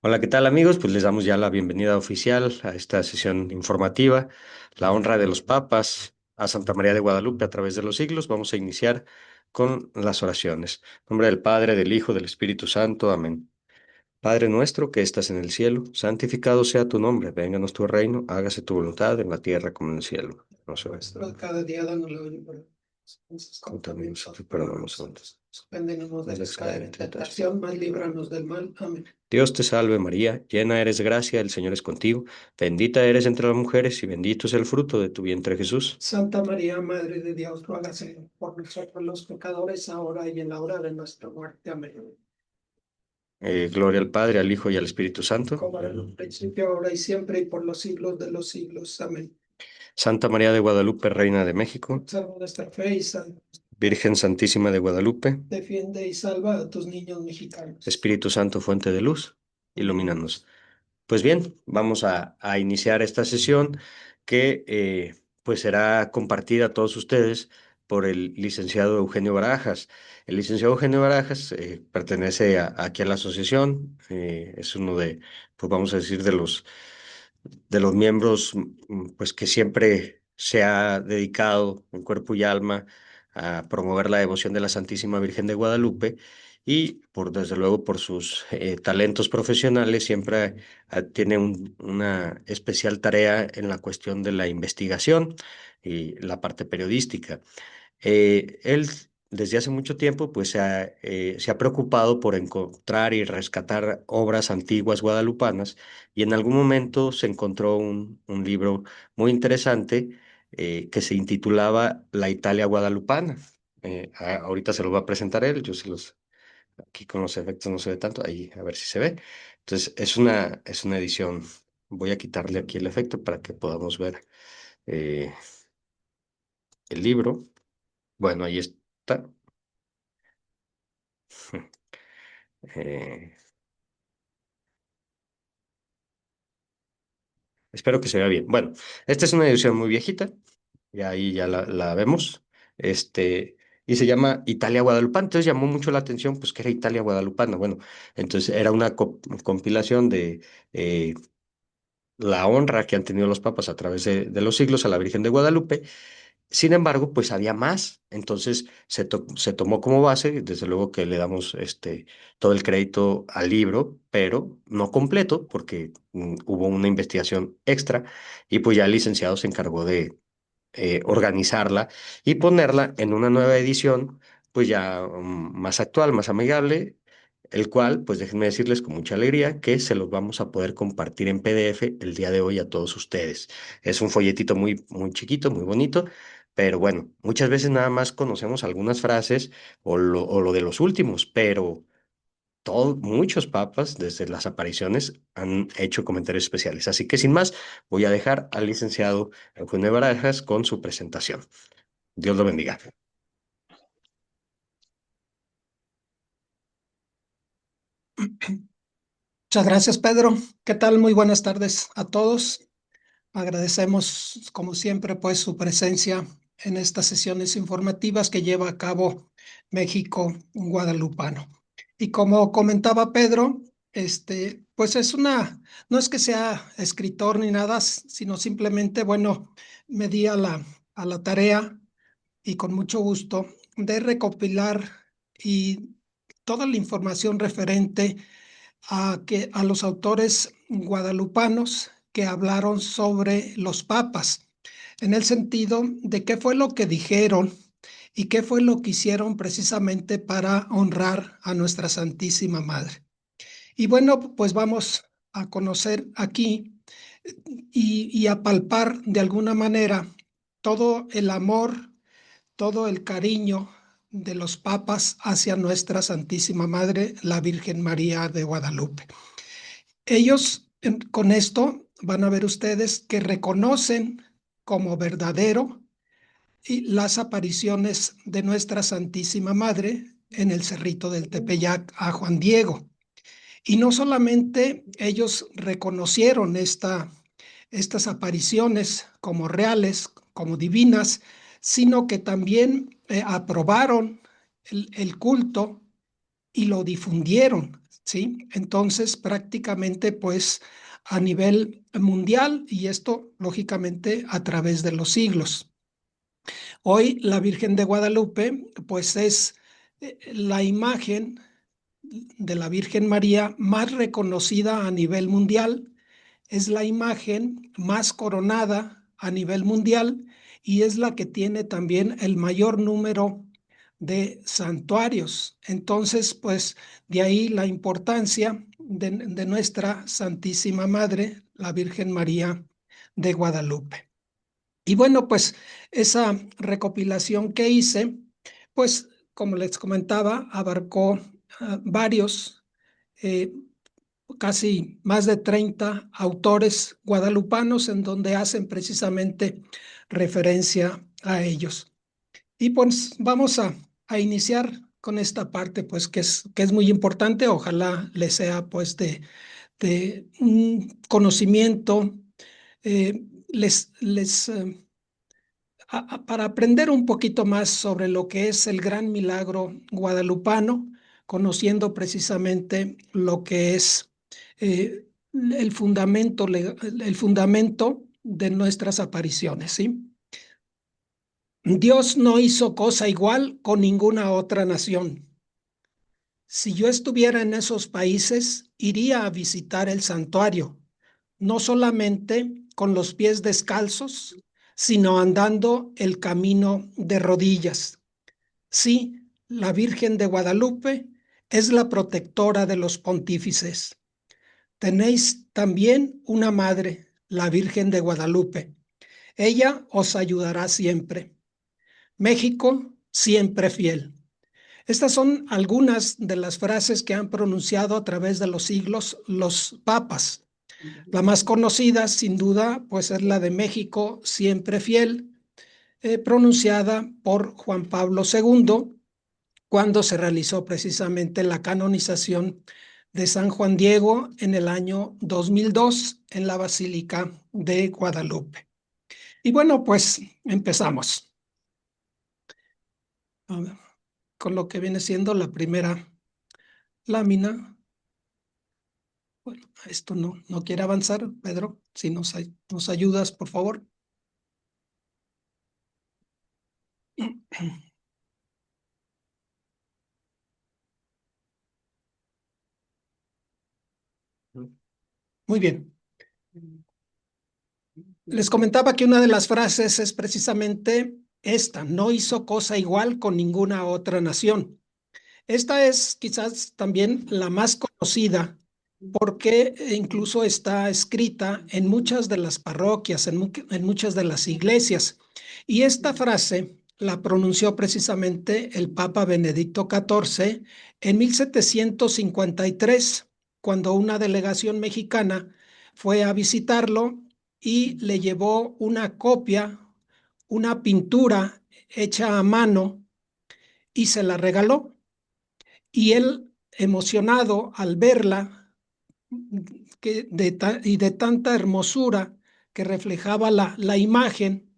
Hola, ¿qué tal amigos? Pues les damos ya la bienvenida oficial a esta sesión informativa, la honra de los papas a Santa María de Guadalupe a través de los siglos. Vamos a iniciar con las oraciones. En nombre del Padre, del Hijo, del Espíritu Santo. Amén. Padre nuestro que estás en el cielo, santificado sea tu nombre, vénganos tu reino, hágase tu voluntad en la tierra como en el cielo. No se Pero cada día dándole hoy por entonces, como también nosotros nosotros perdonamos perdonamos a a otros. los Suspéndenos No de dejes caer caer en en tentación. tentación, mas líbranos del mal. Amén. Dios te salve María, llena eres de gracia, el Señor es contigo, bendita eres entre las mujeres y bendito es el fruto de tu vientre Jesús. Santa María, Madre de Dios, ruégase por nosotros los pecadores, ahora y en la hora de nuestra muerte. Amén. Gloria al Padre, al Hijo y al Espíritu Santo. Como en el principio, ahora y siempre, y por los siglos de los siglos. Amén. Santa María de Guadalupe, Reina de México, Salva nuestra fe y salva, Virgen Santísima de Guadalupe, defiende y salva a tus niños mexicanos. Espíritu Santo, fuente de luz, ilumínanos. Pues bien, vamos a iniciar esta sesión que pues será compartida a todos ustedes por el licenciado Eugenio Barajas. El licenciado Eugenio Barajas pertenece aquí a la asociación, es uno de, pues vamos a decir, de los miembros pues que siempre se ha dedicado en cuerpo y alma a promover la devoción de la Santísima Virgen de Guadalupe y por desde luego por sus talentos profesionales siempre tiene una especial tarea en la cuestión de la investigación y la parte periodística. Él desde hace mucho tiempo pues se ha preocupado por encontrar y rescatar obras antiguas guadalupanas y en algún momento se encontró un libro muy interesante que se intitulaba La Italia Guadalupana. Ahorita se lo va a presentar él, yo se los, aquí con los efectos no se ve tanto, ahí a ver si se ve. Entonces es una edición, voy a quitarle aquí el efecto para que podamos ver eh, el libro. Bueno, ahí está. Eh, espero que se vea bien. Bueno, esta es una edición muy viejita, y ahí ya la vemos. Este, y se llama Italia Guadalupana. Entonces llamó mucho la atención, pues que era Italia Guadalupana. Bueno, entonces era una compilación de la honra que han tenido los papas a través de los siglos a la Virgen de Guadalupe. Sin embargo, pues había más. Entonces se tomó como base, desde luego que le damos todo el crédito al libro, pero no completo, porque hubo una investigación extra y pues ya el licenciado se encargó de organizarla y ponerla en una nueva edición, pues ya más actual, más amigable, el cual, pues déjenme decirles con mucha alegría que se los vamos a poder compartir en PDF el día de hoy a todos ustedes. Es un folletito muy chiquito, muy bonito, pero bueno, muchas veces nada más conocemos algunas frases o lo de los últimos, pero muchos papas desde las apariciones han hecho comentarios especiales. Así que sin más, voy a dejar al licenciado Eugenio Barajas con su presentación. Dios lo bendiga. Muchas gracias, Pedro. ¿Qué tal? Muy buenas tardes a todos. Agradecemos, como siempre, pues su presencia en estas sesiones informativas que lleva a cabo México Guadalupano. Y como comentaba Pedro, pues no es que sea escritor ni nada, sino simplemente, bueno, me di a la tarea y con mucho gusto de recopilar y toda la información referente a los autores guadalupanos que hablaron sobre los papas, en el sentido de qué fue lo que dijeron y qué fue lo que hicieron precisamente para honrar a nuestra Santísima Madre. Y bueno, pues vamos a conocer aquí y a palpar de alguna manera todo el amor, todo el cariño de los papas hacia nuestra Santísima Madre, la Virgen María de Guadalupe. Ellos con esto van a ver ustedes que reconocen como verdadero y las apariciones de nuestra Santísima Madre en el Cerrito del Tepeyac a Juan Diego. Y no solamente ellos reconocieron estas apariciones como reales, como divinas, sino que también aprobaron el culto y lo difundieron, ¿sí? Entonces, prácticamente, pues, a nivel mundial, y esto, lógicamente, a través de los siglos. Hoy la Virgen de Guadalupe, pues, es la imagen de la Virgen María más reconocida a nivel mundial, es la imagen más coronada a nivel mundial y es la que tiene también el mayor número de santuarios. Entonces, pues de ahí la importancia de nuestra Santísima Madre, la Virgen María de Guadalupe. Y bueno, pues esa recopilación que hice, pues como les comentaba, abarcó varios, eh, casi más de 30 autores guadalupanos en donde hacen precisamente referencia a ellos. Y pues vamos a iniciar con esta parte, pues que es muy importante. Ojalá les sea pues de un conocimiento, para aprender un poquito más sobre lo que es el gran milagro guadalupano, conociendo precisamente lo que es el fundamento de nuestras apariciones, ¿sí? Dios no hizo cosa igual con ninguna otra nación. Si yo estuviera en esos países, iría a visitar el santuario, no solamente con los pies descalzos, sino andando el camino de rodillas. Sí, la Virgen de Guadalupe es la protectora de los pontífices. Tenéis también una madre, la Virgen de Guadalupe. Ella os ayudará siempre. México, siempre fiel. Estas son algunas de las frases que han pronunciado a través de los siglos los papas. La más conocida, sin duda, pues es la de México, siempre fiel, pronunciada por Juan Pablo II cuando se realizó precisamente la canonización de San Juan Diego en el año 2002 en la Basílica de Guadalupe. Y bueno, pues empezamos con lo que viene siendo la primera lámina. Bueno, esto no quiere avanzar, Pedro, si nos ayudas, por favor. Muy bien. Les comentaba que una de las frases es precisamente esta: no hizo cosa igual con ninguna otra nación. Esta es quizás también la más conocida porque incluso está escrita en muchas de las parroquias, en muchas de las iglesias. Y esta frase la pronunció precisamente el Papa Benedicto XIV en 1753, cuando una delegación mexicana fue a visitarlo y le llevó una copia, una pintura hecha a mano y se la regaló. Y él, emocionado al verla, y de tanta hermosura que reflejaba la imagen,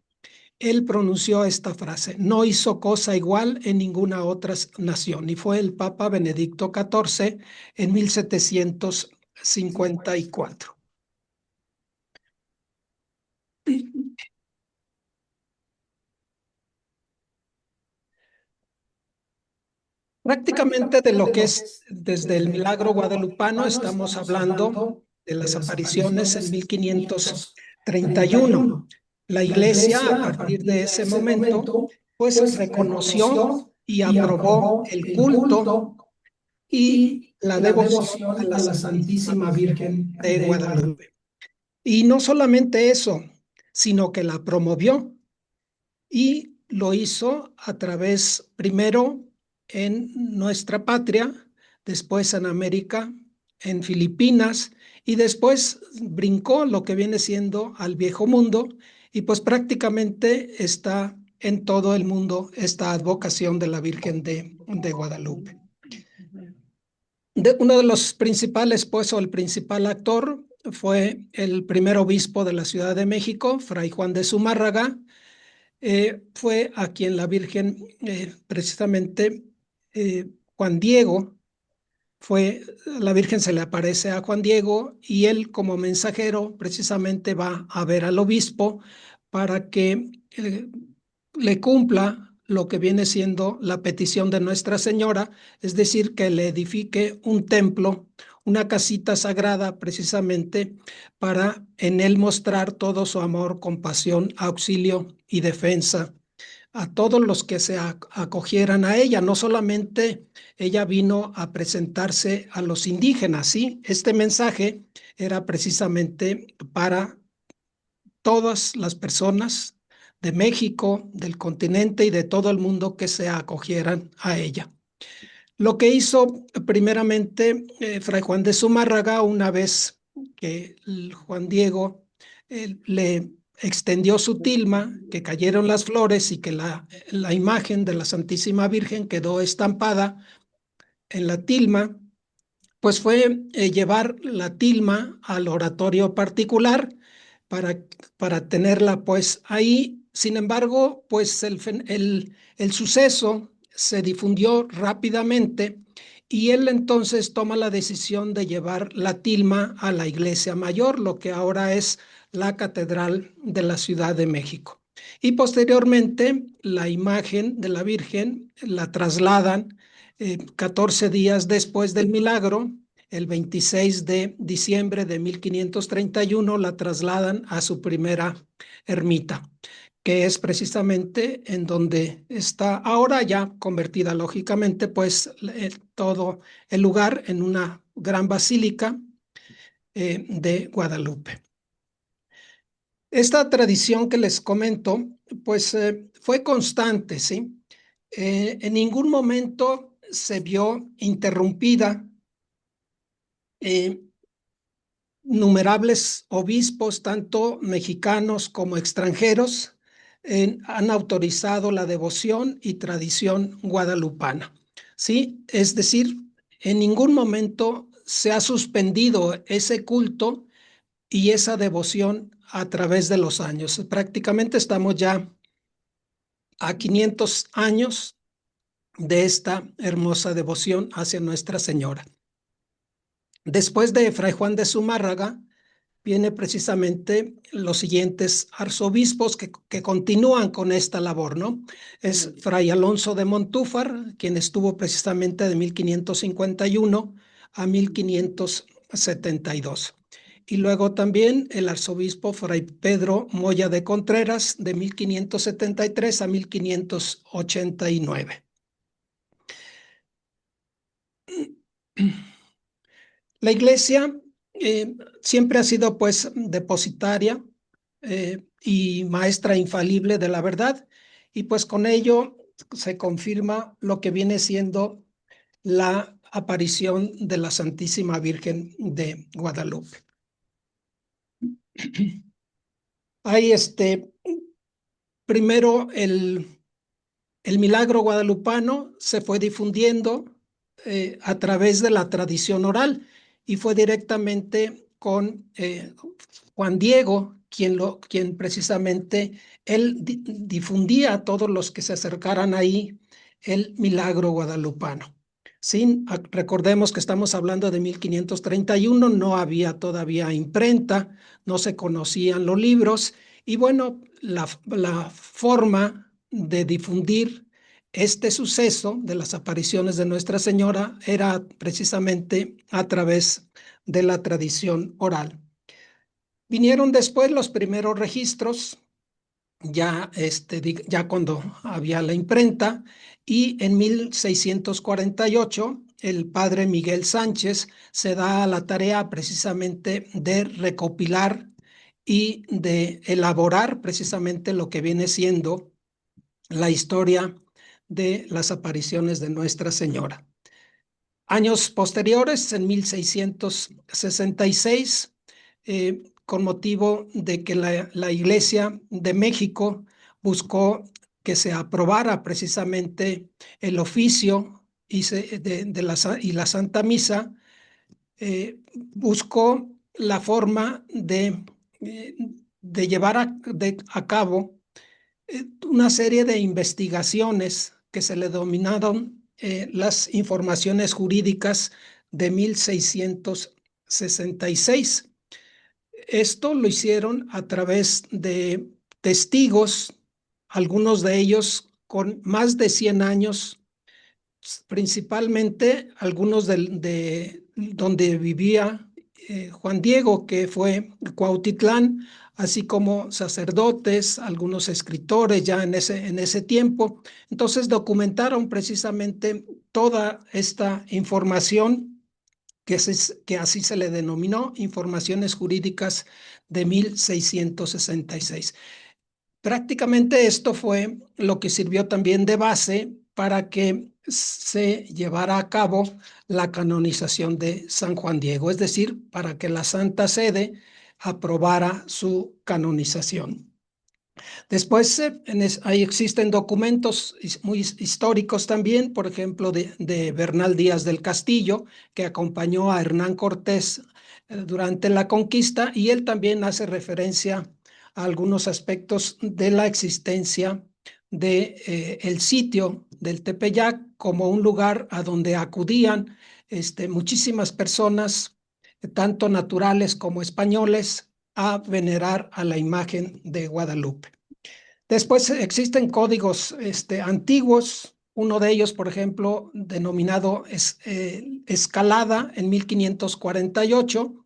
él pronunció esta frase: no hizo cosa igual en ninguna otra nación. Y fue el Papa Benedicto XIV en 1754. Prácticamente de lo que es desde el milagro guadalupano, estamos hablando de las apariciones en 1531. La iglesia, a partir de ese momento, pues reconoció y aprobó el culto y la devoción a la Santísima Virgen de Guadalupe. Y no solamente eso, sino que la promovió y lo hizo a través, primero en nuestra patria, después en América, en Filipinas, y después brincó lo que viene siendo al viejo mundo, y pues prácticamente está en todo el mundo esta advocación de la Virgen de Guadalupe. Uno de los principales, pues, o el principal actor fue el primer obispo de la Ciudad de México, Fray Juan de Zumárraga. Fue a quien la Virgen, precisamente Juan Diego, la Virgen se le aparece a Juan Diego y él como mensajero precisamente va a ver al obispo para que le cumpla lo que viene siendo la petición de Nuestra Señora, es decir, que le edifique un templo, una casita sagrada precisamente para en él mostrar todo su amor, compasión, auxilio y defensa a todos los que se acogieran a ella. No solamente ella vino a presentarse a los indígenas, ¿sí? Este mensaje era precisamente para todas las personas de México, del continente y de todo el mundo que se acogieran a ella. Lo que hizo primeramente Fray Juan de Zumárraga, una vez que Juan Diego le extendió su tilma, que cayeron las flores y que la imagen de la Santísima Virgen quedó estampada en la tilma, pues fue llevar la tilma al oratorio particular para, para tenerla pues ahí. Sin embargo, pues el suceso se difundió rápidamente y él entonces toma la decisión de llevar la tilma a la iglesia mayor, lo que ahora es la Catedral de la Ciudad de México. Y posteriormente la imagen de la Virgen la trasladan 14 días después del milagro, el 26 de diciembre de 1531, la trasladan a su primera ermita, que es precisamente en donde está ahora ya convertida lógicamente, pues todo el lugar en una gran basílica de Guadalupe. Esta tradición que les comento, pues fue constante, ¿sí? En ningún momento se vio interrumpida. Numerables obispos, tanto mexicanos como extranjeros, han autorizado la devoción y tradición guadalupana. ¿Sí? Es decir, en ningún momento se ha suspendido ese culto y esa devoción a través de los años. Prácticamente estamos ya a 500 años de esta hermosa devoción hacia Nuestra Señora. Después de Fray Juan de Zumárraga, viene precisamente los siguientes arzobispos que continúan con esta labor, ¿no? Es Fray Alonso de Montúfar, quien estuvo precisamente de 1551 a 1572. Y luego también el arzobispo Fray Pedro Moya de Contreras, de 1573 a 1589. La iglesia siempre ha sido pues depositaria y maestra infalible de la verdad, y pues con ello se confirma lo que viene siendo la aparición de la Santísima Virgen de Guadalupe. Hay primero el milagro guadalupano se fue difundiendo a través de la tradición oral y fue directamente con Juan Diego, quien precisamente él difundía a todos los que se acercaran ahí el milagro guadalupano. Sí, recordemos que estamos hablando de 1531, no había todavía imprenta, no se conocían los libros y bueno, la forma de difundir este suceso de las apariciones de Nuestra Señora era precisamente a través de la tradición oral. Vinieron después los primeros registros, ya cuando había la imprenta, y en 1648 el padre Miguel Sánchez se da a la tarea precisamente de recopilar y de elaborar precisamente lo que viene siendo la historia de las apariciones de Nuestra Señora. Años posteriores, en 1666, con motivo de que la Iglesia de México buscó que se aprobara precisamente el oficio y la Santa Misa, buscó la forma de llevar a cabo una serie de investigaciones que se le denominaron las informaciones jurídicas de 1666. Esto lo hicieron a través de testigos, algunos de ellos con más de 100 años, principalmente algunos de donde vivía Juan Diego, que fue Cuautitlán, así como sacerdotes, algunos escritores ya en ese tiempo. Entonces documentaron precisamente toda esta información que así se le denominó Informaciones Jurídicas de 1666. Prácticamente esto fue lo que sirvió también de base para que se llevara a cabo la canonización de San Juan Diego, es decir, para que la Santa Sede aprobara su canonización. Después ahí existen documentos muy históricos también, por ejemplo, de Bernal Díaz del Castillo, que acompañó a Hernán Cortés durante la conquista, y él también hace referencia a algunos aspectos de la existencia de el sitio del Tepeyac como un lugar a donde acudían muchísimas personas, tanto naturales como españoles, a venerar a la imagen de Guadalupe. Después existen códigos antiguos, uno de ellos, por ejemplo, denominado Escalada en 1548,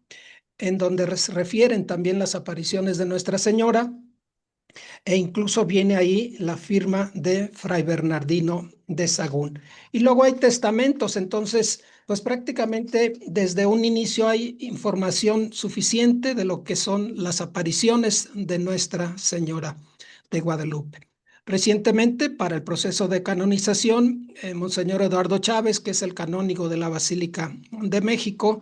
en donde se refieren también las apariciones de Nuestra Señora, e incluso viene ahí la firma de Fray Bernardino de Sahagún. Y luego hay testamentos, entonces, pues prácticamente desde un inicio hay información suficiente de lo que son las apariciones de Nuestra Señora de Guadalupe. Recientemente, para el proceso de canonización, Monseñor Eduardo Chávez, que es el canónigo de la Basílica de México,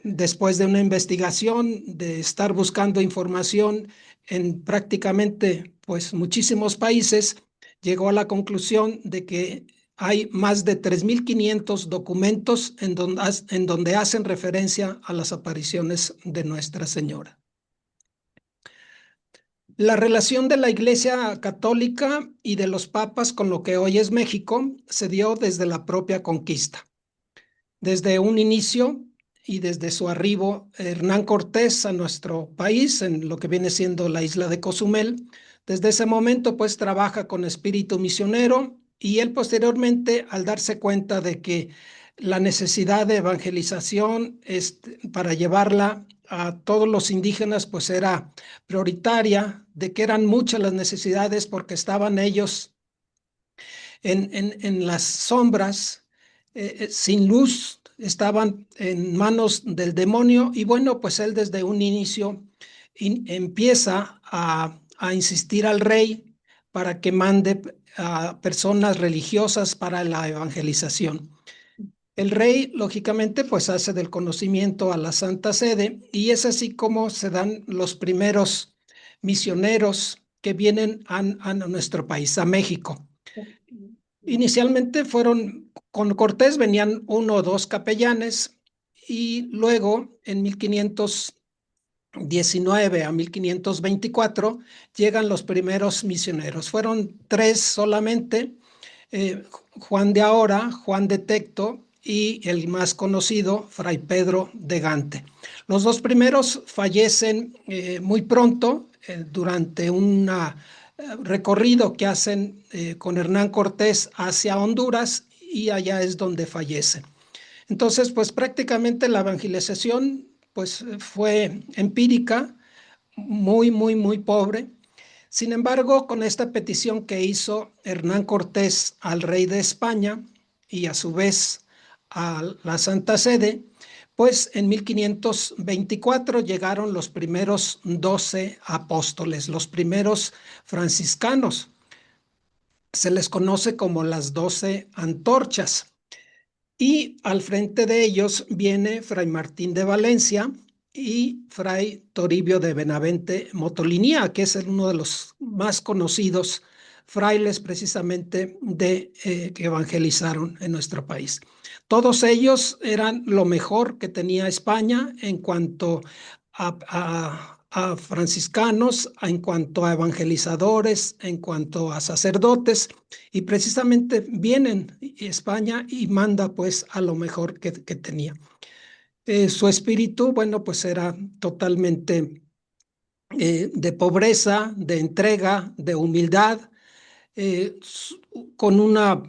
después de una investigación, de estar buscando información en prácticamente pues muchísimos países, llegó a la conclusión de que hay más de 3.500 documentos en donde hacen referencia a las apariciones de Nuestra Señora. La relación de la Iglesia Católica y de los papas con lo que hoy es México se dio desde la propia conquista. Desde un inicio y desde su arribo Hernán Cortés a nuestro país, en lo que viene siendo la isla de Cozumel, desde ese momento pues trabaja con espíritu misionero, y él posteriormente, al darse cuenta de que la necesidad de evangelización para llevarla a todos los indígenas pues era prioritaria, de que eran muchas las necesidades porque estaban ellos en las sombras, sin luz, estaban en manos del demonio. Y bueno, pues él desde un inicio empieza a insistir al rey para que mande a personas religiosas para la evangelización. El rey, lógicamente, pues hace del conocimiento a la Santa Sede, y es así como se dan los primeros misioneros que vienen a nuestro país, a México. Inicialmente con Cortés venían uno o dos capellanes, y luego en 1519 a 1524 llegan los primeros misioneros. Fueron tres solamente, Juan de Ahora, Juan de Tecto y el más conocido, Fray Pedro de Gante. Los dos primeros fallecen muy pronto durante un recorrido que hacen con Hernán Cortés hacia Honduras, y allá es donde fallecen. Entonces, pues prácticamente la evangelización pues fue empírica, muy pobre. Sin embargo, con esta petición que hizo Hernán Cortés al rey de España y a su vez a la Santa Sede, pues en 1524 llegaron los primeros 12 apóstoles, los primeros franciscanos. Se les conoce como las 12 antorchas. Y al frente de ellos viene Fray Martín de Valencia y Fray Toribio de Benavente Motolinía, que es uno de los más conocidos frailes precisamente que evangelizaron en nuestro país. Todos ellos eran lo mejor que tenía España en cuanto a franciscanos, en cuanto a evangelizadores, en cuanto a sacerdotes, y precisamente vienen a España y manda pues a lo mejor que tenía. Su espíritu, bueno, pues era totalmente de pobreza, de entrega, de humildad, con una,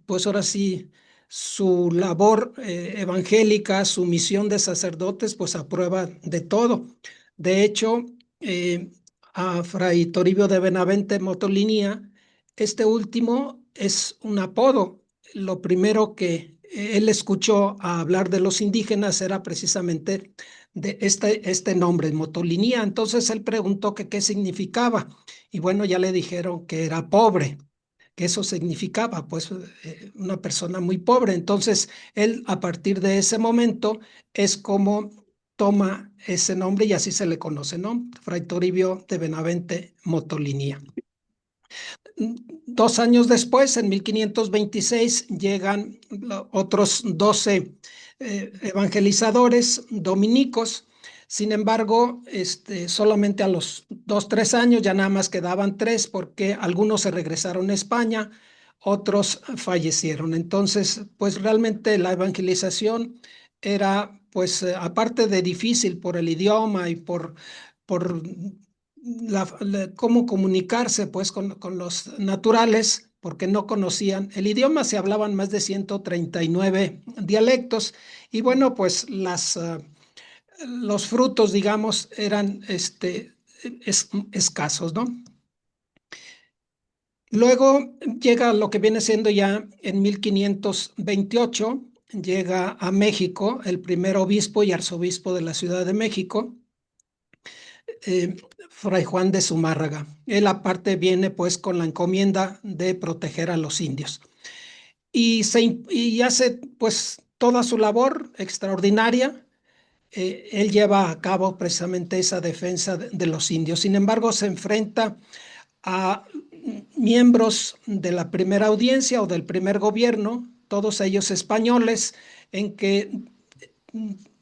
pues ahora sí, su labor evangélica, su misión de sacerdotes, pues a prueba de todo. De hecho, eh, a Fray Toribio de Benavente Motolinía, este último es un apodo. Lo primero que él escuchó a hablar de los indígenas era precisamente de este nombre, Motolinía. Entonces él preguntó que qué significaba. Y bueno, ya le dijeron que era pobre, que eso significaba, pues, una persona muy pobre. Entonces, él a partir de ese momento es como toma ese nombre y así se le conoce, ¿no? Fray Toribio de Benavente Motolinía. 2 años después, en 1526, llegan otros 12 evangelizadores dominicos. Sin embargo, solamente a los 2, 3 años ya nada más quedaban tres porque algunos se regresaron a España, otros fallecieron. Entonces, pues realmente la evangelización era, pues, aparte de difícil por el idioma y por cómo comunicarse pues con los naturales, porque no conocían el idioma, se hablaban más de 139 dialectos y bueno, pues los frutos, digamos, eran escasos, ¿no? Luego llega lo que viene siendo ya en 1528, llega a México el primer obispo y arzobispo de la Ciudad de México, eh, Fray Juan de Zumárraga. Él aparte viene pues con la encomienda de proteger a los indios y hace pues toda su labor extraordinaria. Él lleva a cabo precisamente esa defensa de los indios. Sin embargo, se enfrenta a miembros de la primera audiencia o del primer gobierno, todos ellos españoles, en que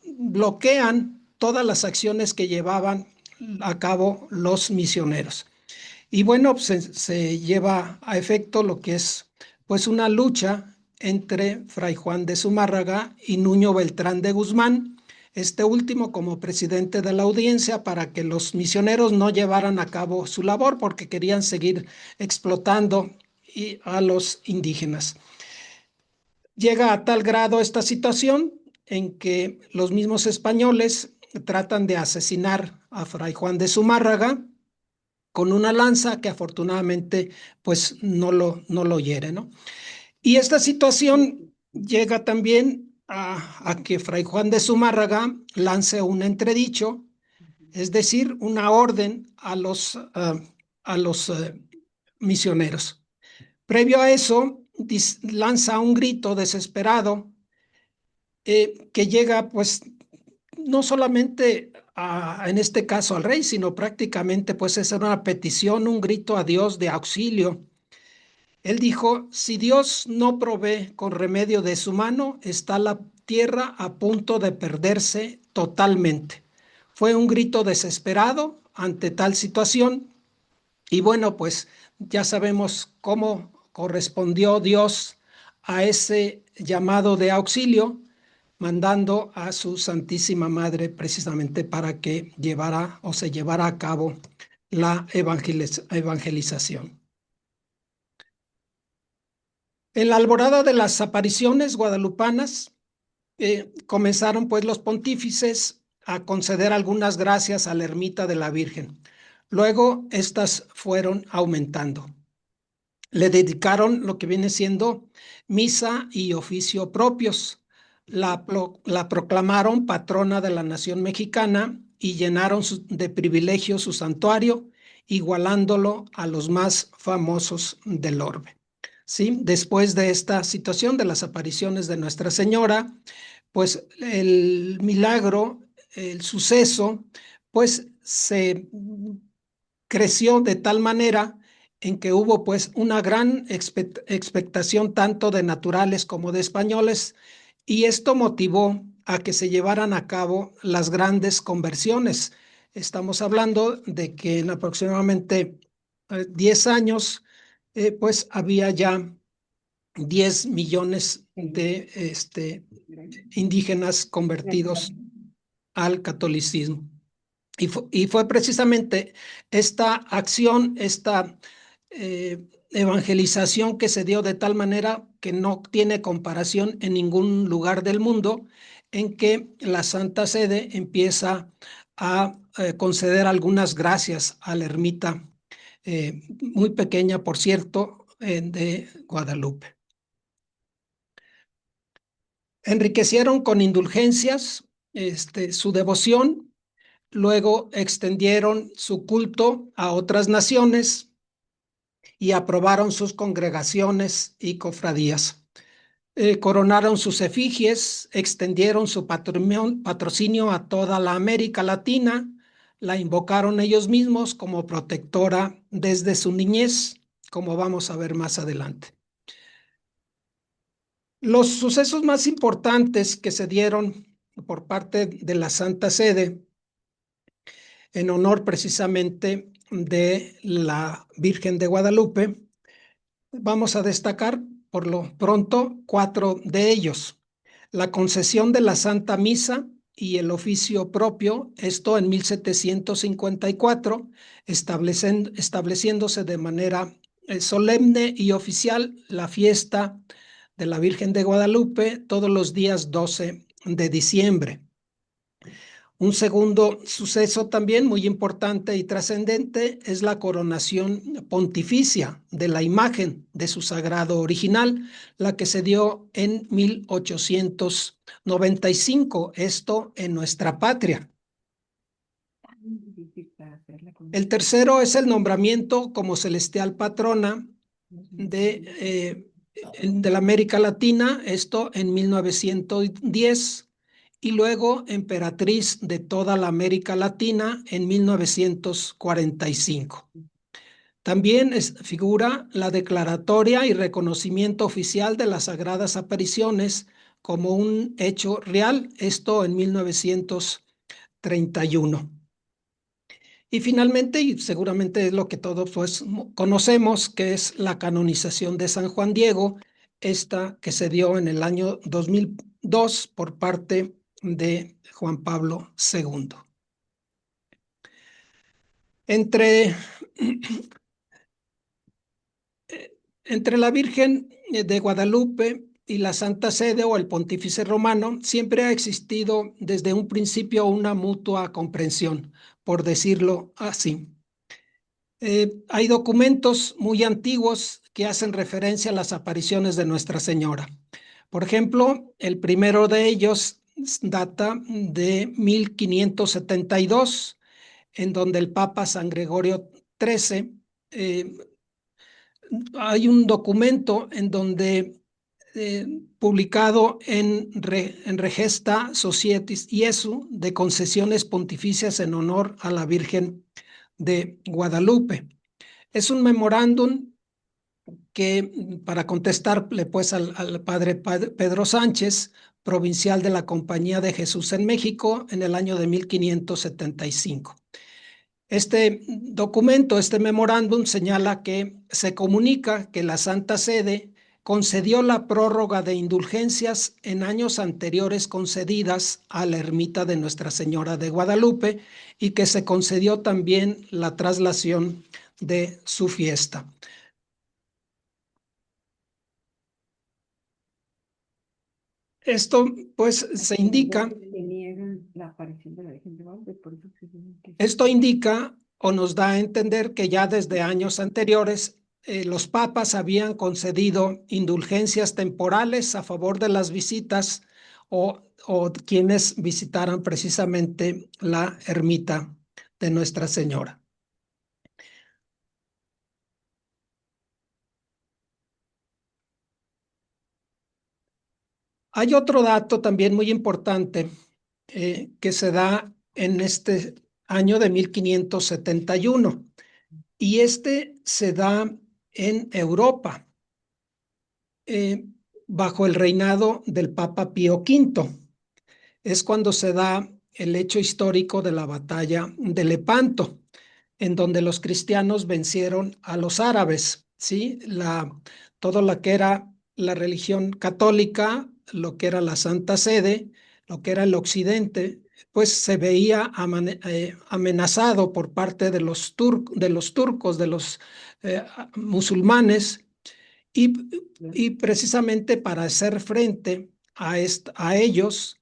bloquean todas las acciones que llevaban a cabo los misioneros. Y bueno, pues, se lleva a efecto lo que es pues una lucha entre Fray Juan de Zumárraga y Nuño Beltrán de Guzmán, este último como presidente de la audiencia para que los misioneros no llevaran a cabo su labor porque querían seguir explotando a los indígenas. Llega a tal grado esta situación en que los mismos españoles tratan de asesinar a Fray Juan de Zumárraga con una lanza que afortunadamente pues no lo hiere, ¿no? Y esta situación llega también a que Fray Juan de Zumárraga lance un entredicho, es decir, una orden a los misioneros. Previo a eso, lanza un grito desesperado que llega pues no solamente en este caso al rey, sino prácticamente pues es una petición, un grito a Dios de auxilio. Él dijo, si Dios no provee con remedio de su mano, está la tierra a punto de perderse totalmente. Fue un grito desesperado ante tal situación y bueno, pues ya sabemos cómo correspondió Dios a ese llamado de auxilio, mandando a su Santísima Madre precisamente para que llevara o se llevara a cabo la evangelización. En la alborada de las apariciones guadalupanas, comenzaron pues los pontífices a conceder algunas gracias a la ermita de la Virgen. Luego estas fueron aumentando. Le dedicaron lo que viene siendo misa y oficio propios. La proclamaron patrona de la nación mexicana y llenaron de privilegios su santuario, igualándolo a los más famosos del orbe. ¿Sí? Después de esta situación de las apariciones de Nuestra Señora, pues el milagro, el suceso, pues se creció de tal manera en que hubo pues una gran expectación tanto de naturales como de españoles y esto motivó a que se llevaran a cabo las grandes conversiones. Estamos hablando de que en aproximadamente 10 años, pues había ya 10 millones de indígenas convertidos al catolicismo. Y fue precisamente esta acción, esta evangelización que se dio de tal manera que no tiene comparación en ningún lugar del mundo, en que la Santa Sede empieza a conceder algunas gracias a la ermita, muy pequeña, por cierto, de Guadalupe. Enriquecieron con indulgencias su devoción. Luego extendieron su culto a otras naciones y aprobaron sus congregaciones y cofradías. Coronaron sus efigies, extendieron su patrocinio a toda la América Latina, la invocaron ellos mismos como protectora desde su niñez, como vamos a ver más adelante. Los sucesos más importantes que se dieron por parte de la Santa Sede en honor precisamente de la Virgen de Guadalupe, vamos a destacar por lo pronto 4 de ellos. La concesión de la Santa Misa y el oficio propio, esto en 1754, estableciéndose de manera solemne y oficial la fiesta de la Virgen de Guadalupe todos los días 12 de diciembre. Un segundo suceso también muy importante y trascendente es la coronación pontificia de la imagen de su sagrado original, la que se dio en 1895, esto en nuestra patria. El tercero es el nombramiento como celestial patrona de la América Latina, esto en 1910, y luego emperatriz de toda la América Latina en 1945. También figura la declaratoria y reconocimiento oficial de las sagradas apariciones como un hecho real, esto en 1931. Y finalmente, y seguramente es lo que todos pues conocemos, que es la canonización de San Juan Diego, esta que se dio en el año 2002 por parte de Juan Pablo II. Entre, entre la Virgen de Guadalupe y la Santa Sede o el Pontífice Romano siempre ha existido desde un principio una mutua comprensión, por decirlo así. Hay documentos muy antiguos que hacen referencia a las apariciones de Nuestra Señora. Por ejemplo, el primero de ellos data de 1572, en donde el Papa San Gregorio XIII, hay un documento en donde, publicado en Regesta Societis Iesu, de concesiones pontificias en honor a la Virgen de Guadalupe. Es un memorándum que, para contestarle pues al padre Pedro Sánchez, provincial de la Compañía de Jesús en México, en el año de 1575. Este documento, este memorándum, señala que se comunica que la Santa Sede concedió la prórroga de indulgencias en años anteriores concedidas a la ermita de Nuestra Señora de Guadalupe y que se concedió también la traslación de su fiesta. Esto pues se indica, esto indica o nos da a entender que ya desde años anteriores los papas habían concedido indulgencias temporales a favor de las visitas o quienes visitaran precisamente la ermita de Nuestra Señora. Hay otro dato también muy importante que se da en este año de 1571 y se da en Europa bajo el reinado del Papa Pío V. Es cuando se da el hecho histórico de la batalla de Lepanto, en donde los cristianos vencieron a los árabes, ¿sí? Todo lo que era la religión católica, lo que era la Santa Sede, lo que era el occidente, pues se veía amenazado por parte de de los turcos, de los musulmanes, y, y precisamente para hacer frente a ellos,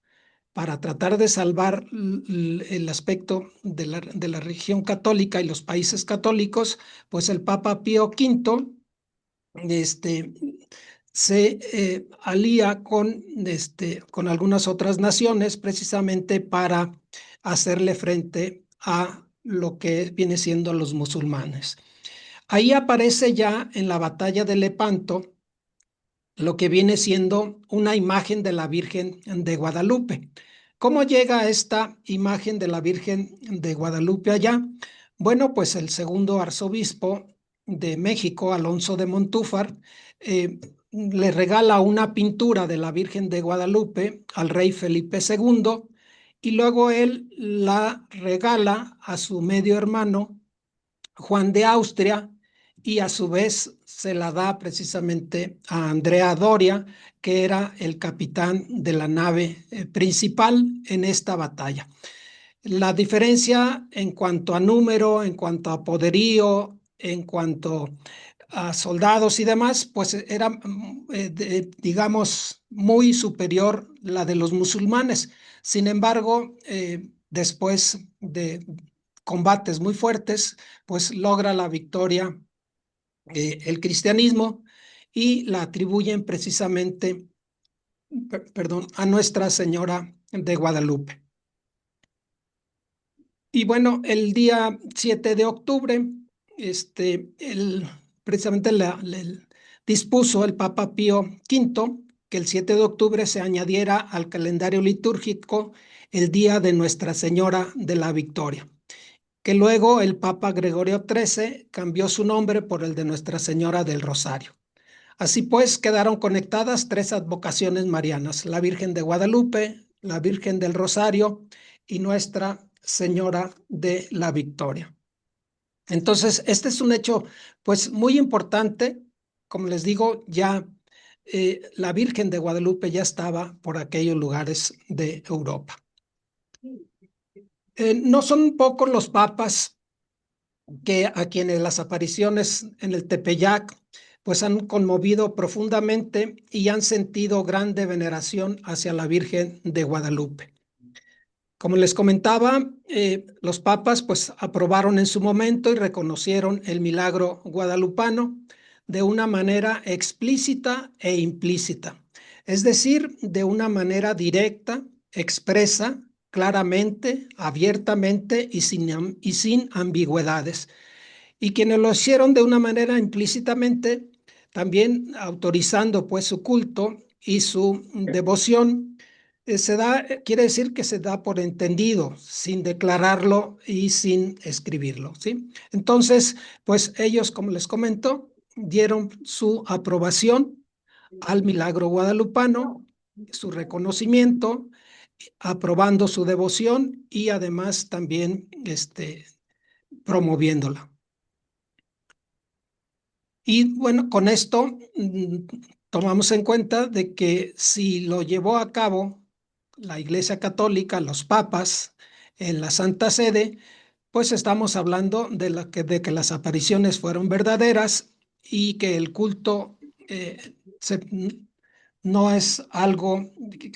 para tratar de salvar el aspecto de la religión católica y los países católicos, pues el Papa Pío V este, se alía con algunas otras naciones precisamente para hacerle frente a lo que viene siendo los musulmanes. Ahí aparece ya en la batalla de Lepanto lo que viene siendo una imagen de la Virgen de Guadalupe. ¿Cómo llega esta imagen de la Virgen de Guadalupe allá? Bueno, pues el segundo arzobispo de México, Alonso de Montúfar, le regala una pintura de la Virgen de Guadalupe al rey Felipe II y luego él la regala a su medio hermano Juan de Austria y a su vez se la da precisamente a Andrea Doria, que era el capitán de la nave principal en esta batalla. La diferencia en cuanto a número, en cuanto a poderío, en cuanto a soldados y demás, pues era, digamos, muy superior la de los musulmanes. Sin embargo, después de combates muy fuertes, pues logra la victoria el cristianismo y la atribuyen precisamente, perdón, a Nuestra Señora de Guadalupe. Y bueno, el día 7 de octubre, precisamente dispuso el Papa Pío V que el 7 de octubre se añadiera al calendario litúrgico el día de Nuestra Señora de la Victoria, que luego el Papa Gregorio XIII cambió su nombre por el de Nuestra Señora del Rosario. Así pues, quedaron conectadas tres advocaciones marianas: la Virgen de Guadalupe, la Virgen del Rosario y Nuestra Señora de la Victoria. Entonces, este es un hecho, pues, muy importante. Como les digo, ya la Virgen de Guadalupe ya estaba por aquellos lugares de Europa. No son pocos los papas que a quienes las apariciones en el Tepeyac pues han conmovido profundamente y han sentido grande veneración hacia la Virgen de Guadalupe. Como les comentaba, los papas pues aprobaron en su momento y reconocieron el milagro guadalupano de una manera explícita e implícita, es decir, de una manera directa, expresa, claramente, abiertamente y sin ambigüedades. Y quienes lo hicieron de una manera implícitamente, también autorizando pues su culto y su devoción, quiere decir que se da por entendido, sin declararlo y sin escribirlo, ¿sí? Entonces, pues ellos, como les comento, dieron su aprobación al milagro guadalupano, su reconocimiento, aprobando su devoción y además también promoviéndola. Y bueno, con esto tomamos en cuenta de que si lo llevó a cabo la Iglesia Católica, los papas, en la Santa Sede, pues estamos hablando de que las apariciones fueron verdaderas y que el culto no es algo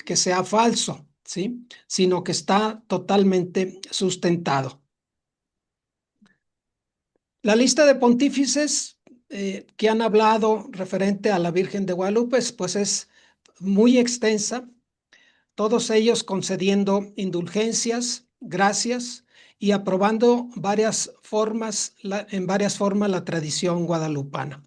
que sea falso, ¿sí? Sino que está totalmente sustentado. La lista de pontífices que han hablado referente a la Virgen de Guadalupe, pues es muy extensa, todos ellos concediendo indulgencias, gracias y aprobando en varias formas la tradición guadalupana.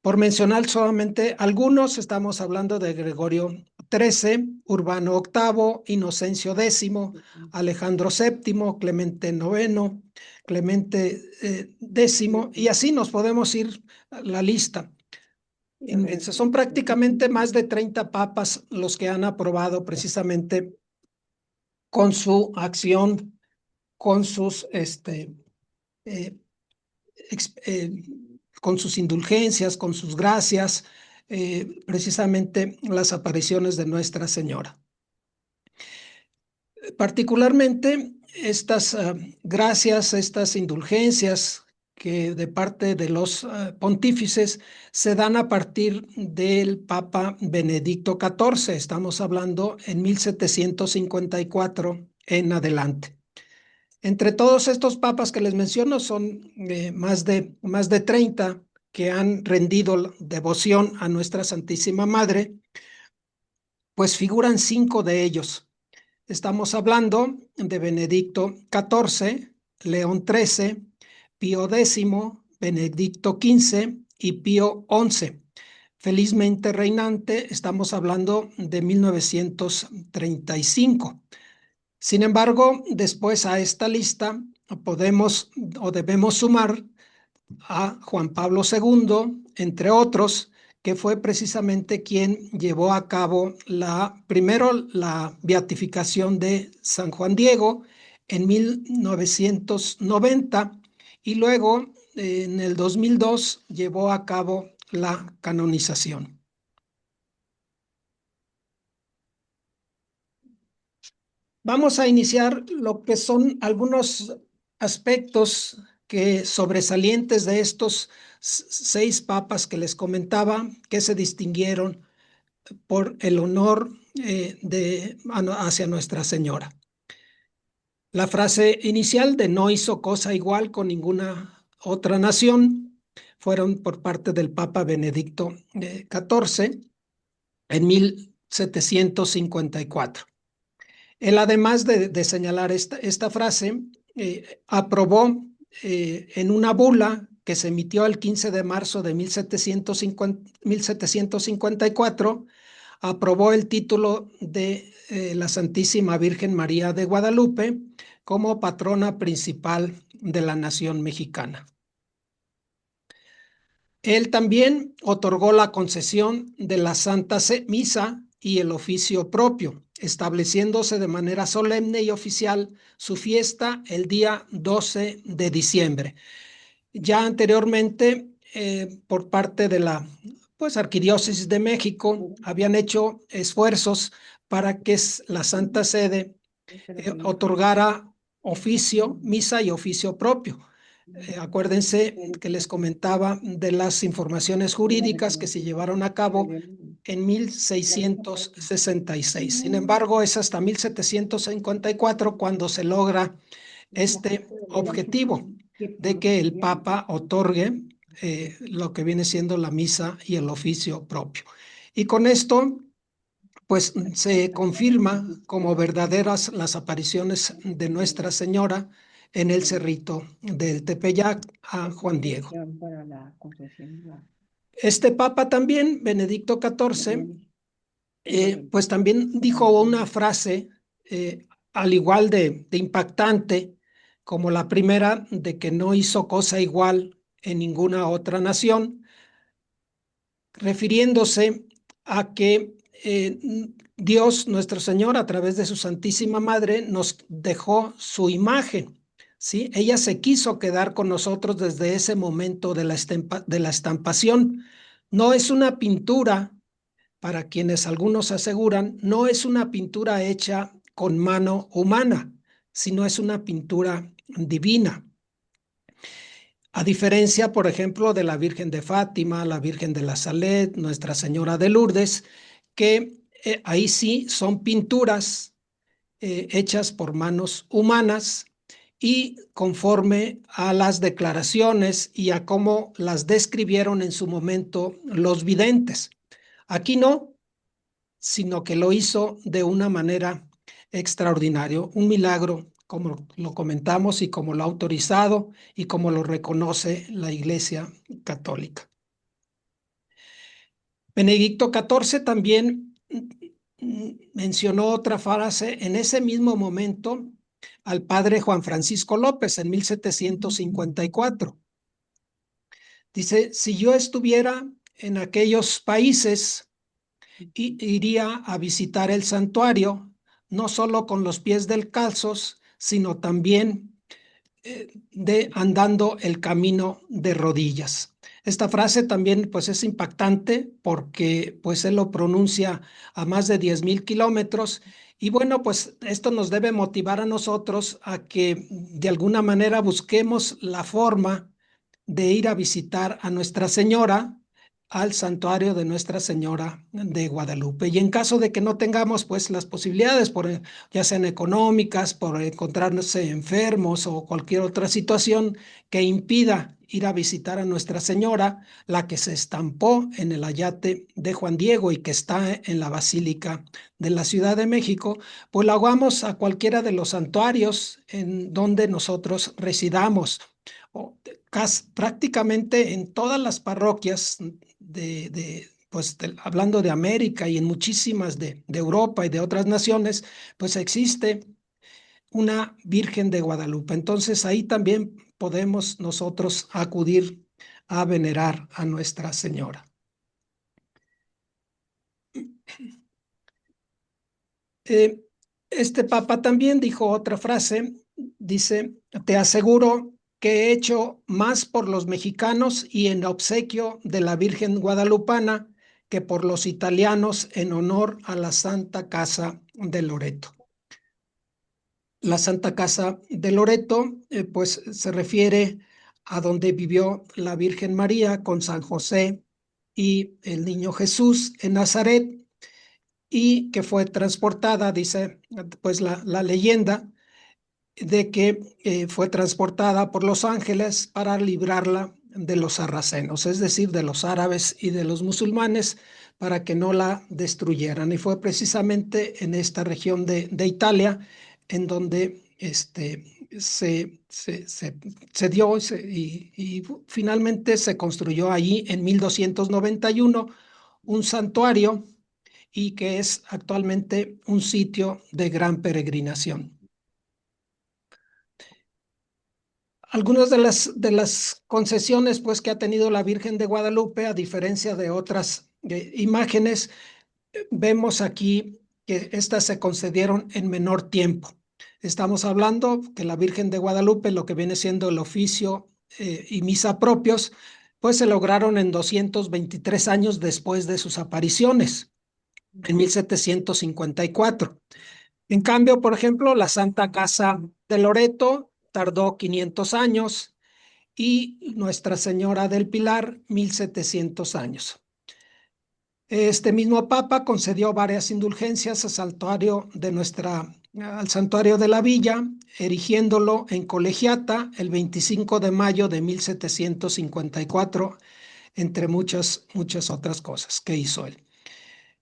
Por mencionar solamente algunos, estamos hablando de Gregorio XIII, Urbano VIII, Inocencio X, Alejandro VII, Clemente IX, Clemente X, y así nos podemos ir a la lista. Son prácticamente más de 30 papas los que han aprobado precisamente con su acción, con sus, eh, con sus indulgencias, con sus gracias, precisamente las apariciones de Nuestra Señora. Particularmente estas gracias, estas indulgencias que de parte de los pontífices se dan a partir del Papa Benedicto XIV. Estamos hablando en 1754 en adelante. Entre todos estos papas que les menciono son más de 30 que han rendido devoción a Nuestra Santísima Madre, pues figuran 5 de ellos. Estamos hablando de Benedicto XIV, León XIII, Pío X, Benedicto XV y Pío XI. Felizmente reinante, estamos hablando de 1935. Sin embargo, después a esta lista podemos o debemos sumar a Juan Pablo II, entre otros, que fue precisamente quien llevó a cabo primero la beatificación de San Juan Diego en 1990 y luego en el 2002 llevó a cabo la canonización. Vamos a iniciar lo que son algunos aspectos sobresalientes de estos 6 papas que les comentaba, que se distinguieron por el honor hacia Nuestra Señora. La frase inicial de no hizo cosa igual con ninguna otra nación fueron por parte del Papa Benedicto XIV en 1754. Él, además de señalar esta frase, aprobó en una bula que se emitió el 15 de marzo de 1754, aprobó el título de la Santísima Virgen María de Guadalupe como patrona principal de la nación mexicana. Él también otorgó la concesión de la Santa Misa y el oficio propio, estableciéndose de manera solemne y oficial su fiesta el día 12 de diciembre. Ya anteriormente, por parte de la Arquidiócesis de México, habían hecho esfuerzos para que la Santa Sede otorgara oficio, misa y oficio propio. Acuérdense que les comentaba de las informaciones jurídicas que se llevaron a cabo en 1666. Sin embargo, es hasta 1754 cuando se logra este objetivo de que el Papa otorgue lo que viene siendo la misa y el oficio propio. Y con esto, pues se confirma como verdaderas las apariciones de Nuestra Señora en el cerrito del Tepeyac a Juan Diego. Este Papa también, Benedicto XIV, pues también dijo una frase al igual de impactante como la primera, de que no hizo cosa igual en ninguna otra nación, refiriéndose a que Dios, nuestro Señor, a través de su Santísima Madre, nos dejó su imagen, ¿sí? Ella se quiso quedar con nosotros desde ese momento de la estampación. No es una pintura, para quienes algunos aseguran, no es una pintura hecha con mano humana, sino es una pintura divina. A diferencia, por ejemplo, de la Virgen de Fátima, la Virgen de la Salet, Nuestra Señora de Lourdes, que ahí sí son pinturas hechas por manos humanas y conforme a las declaraciones y a cómo las describieron en su momento los videntes. Aquí no, sino que lo hizo de una manera extraordinaria, un milagro, como lo comentamos y como lo ha autorizado y como lo reconoce la Iglesia Católica. Benedicto XIV también mencionó otra frase en ese mismo momento al padre Juan Francisco López en 1754. Dice, si yo estuviera en aquellos países, iría a visitar el santuario, no solo con los pies descalzos, sino también de andando el camino de rodillas. Esta frase también pues es impactante porque pues él lo pronuncia a más de 10,000 kilómetros y bueno, pues esto nos debe motivar a nosotros a que de alguna manera busquemos la forma de ir a visitar a Nuestra Señora, al santuario de Nuestra Señora de Guadalupe. Y en caso de que no tengamos pues las posibilidades, ya sean económicas, por encontrarnos enfermos o cualquier otra situación que impida ir a visitar a Nuestra Señora, la que se estampó en el ayate de Juan Diego y que está en la Basílica de la Ciudad de México, pues la hagamos a cualquiera de los santuarios en donde nosotros residamos. Prácticamente en todas las parroquias hablando de América y en muchísimas de Europa y de otras naciones, pues existe una Virgen de Guadalupe. Entonces ahí también podemos nosotros acudir a venerar a Nuestra Señora. Eh, este Papa también dijo otra frase, dice, te aseguro que he hecho más por los mexicanos y en obsequio de la Virgen Guadalupana que por los italianos en honor a la Santa Casa de Loreto. La Santa Casa de Loreto, pues se refiere a donde vivió la Virgen María con San José y el niño Jesús en Nazaret y que fue transportada, dice pues la leyenda, de que fue transportada por los ángeles para librarla de los sarracenos, es decir, de los árabes y de los musulmanes, para que no la destruyeran. Y fue precisamente en esta región de Italia en donde se dio y finalmente se construyó allí en 1291 un santuario y que es actualmente un sitio de gran peregrinación. Algunas de las concesiones pues, que ha tenido la Virgen de Guadalupe, a diferencia de otras imágenes, vemos aquí que estas se concedieron en menor tiempo. Estamos hablando que la Virgen de Guadalupe, lo que viene siendo el oficio y misa propios, pues se lograron en 223 años después de sus apariciones, en 1754. En cambio, por ejemplo, la Santa Casa de Loreto tardó 500 años y Nuestra Señora del Pilar 1700 años. Este mismo Papa concedió varias indulgencias al santuario de la Villa, erigiéndolo en colegiata el 25 de mayo de 1754, entre muchas otras cosas que hizo él.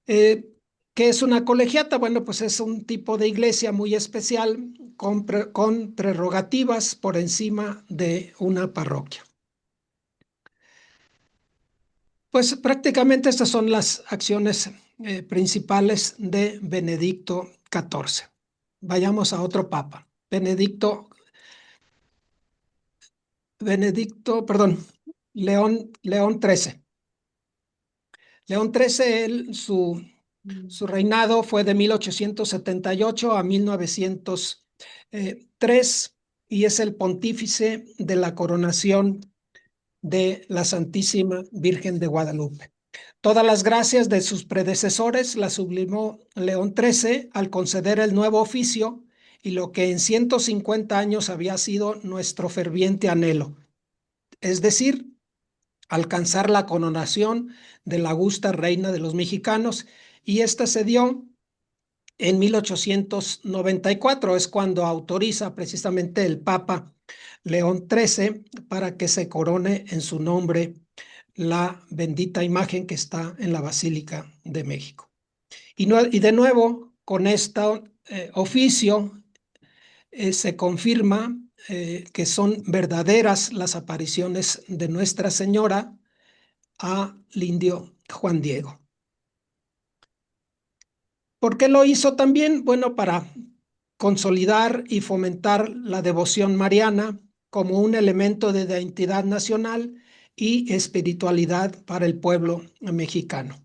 Eh, ¿Qué es una colegiata? Bueno, pues es un tipo de iglesia muy especial con prerrogativas por encima de una parroquia. Pues prácticamente estas son las acciones principales de Benedicto XIV. Vayamos a otro papa, León XIII. León XIII, su reinado fue de 1878 a 1903 y es el pontífice de la coronación de la Santísima Virgen de Guadalupe. Todas las gracias de sus predecesores las sublimó León XIII al conceder el nuevo oficio y lo que en 150 años había sido nuestro ferviente anhelo, es decir, alcanzar la coronación de la augusta reina de los mexicanos, y esta se dio en 1894, es cuando autoriza precisamente el Papa León XIII para que se corone en su nombre la bendita imagen que está en la Basílica de México. Y de nuevo, con este oficio se confirma que son verdaderas las apariciones de Nuestra Señora al indio Juan Diego. ¿Por qué lo hizo también? Bueno, para consolidar y fomentar la devoción mariana como un elemento de identidad nacional y espiritualidad para el pueblo mexicano.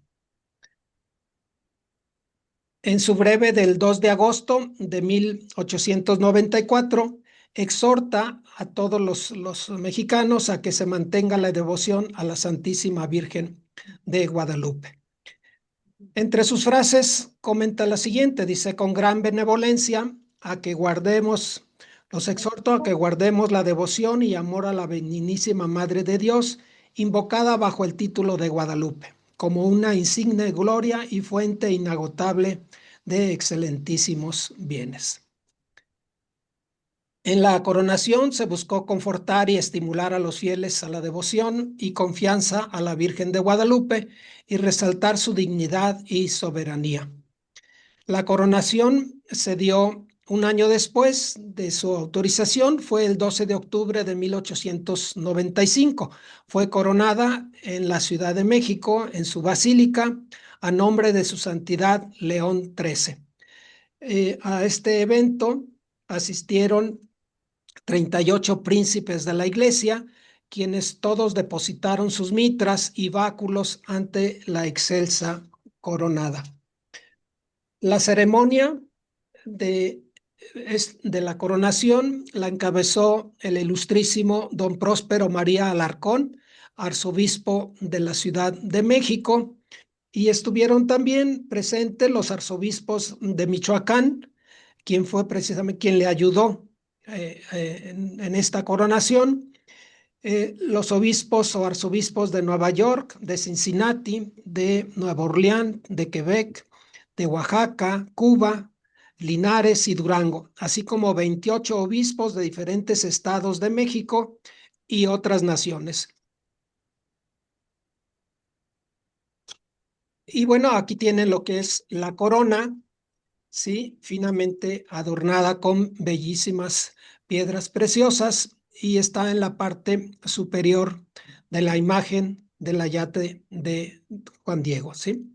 En su breve del 2 de agosto de 1894, exhorta a todos los mexicanos a que se mantenga la devoción a la Santísima Virgen de Guadalupe. Entre sus frases comenta la siguiente, dice: con gran benevolencia a que guardemos, los exhorto a que guardemos la devoción y amor a la Benignísima Madre de Dios, invocada bajo el título de Guadalupe, como una insigne gloria y fuente inagotable de excelentísimos bienes. En la coronación se buscó confortar y estimular a los fieles a la devoción y confianza a la Virgen de Guadalupe y resaltar su dignidad y soberanía. La coronación se dio un año después de su autorización, fue el 12 de octubre de 1895. Fue coronada en la Ciudad de México, en su basílica, a nombre de su santidad León XIII. A este evento asistieron 38 príncipes de la iglesia, quienes todos depositaron sus mitras y báculos ante la excelsa coronada. La ceremonia de, de la coronación la encabezó el ilustrísimo don Próspero María Alarcón, arzobispo de la Ciudad de México, y estuvieron también presentes los arzobispos de Michoacán, quien fue precisamente quien le ayudó en esta coronación, los obispos o arzobispos de Nueva York, de Cincinnati, de Nueva Orleans, de Quebec, de Oaxaca, Cuba, Linares y Durango, así como 28 obispos de diferentes estados de México y otras naciones. Y bueno, aquí tienen lo que es la corona, ¿sí? Finamente adornada con bellísimas piedras preciosas y está en la parte superior de la imagen del ayate de Juan Diego, ¿sí?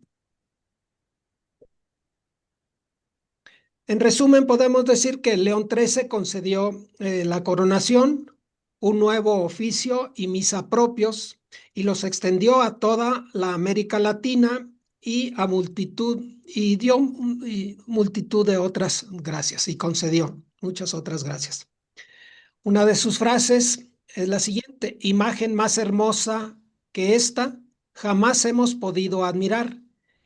En resumen, podemos decir que León XIII concedió la coronación, un nuevo oficio y misa propios, y los extendió a toda la América Latina y a multitud, y dio multitud de otras gracias, y concedió muchas otras gracias. Una de sus frases es la siguiente: imagen más hermosa que esta jamás hemos podido admirar,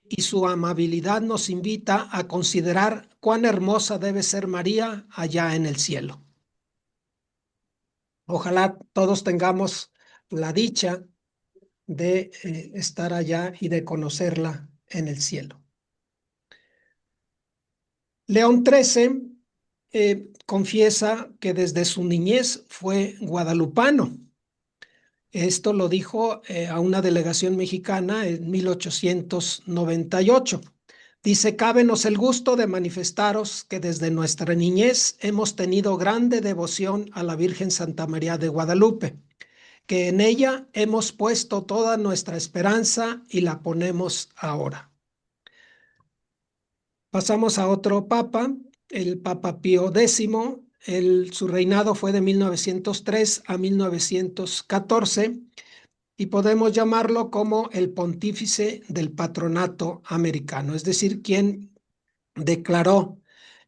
y su amabilidad nos invita a considerar cuán hermosa debe ser María allá en el cielo. Ojalá todos tengamos la dicha de estar allá y de conocerla en el cielo. León XIII confiesa que desde su niñez fue guadalupano. Esto lo dijo a una delegación mexicana en 1898. Dice: cábenos el gusto de manifestaros que desde nuestra niñez hemos tenido grande devoción a la Virgen Santa María de Guadalupe, que en ella hemos puesto toda nuestra esperanza y la ponemos ahora. Pasamos a otro papa, el Papa Pío X. Su reinado fue de 1903 a 1914 y podemos llamarlo como el pontífice del patronato americano, es decir, quien declaró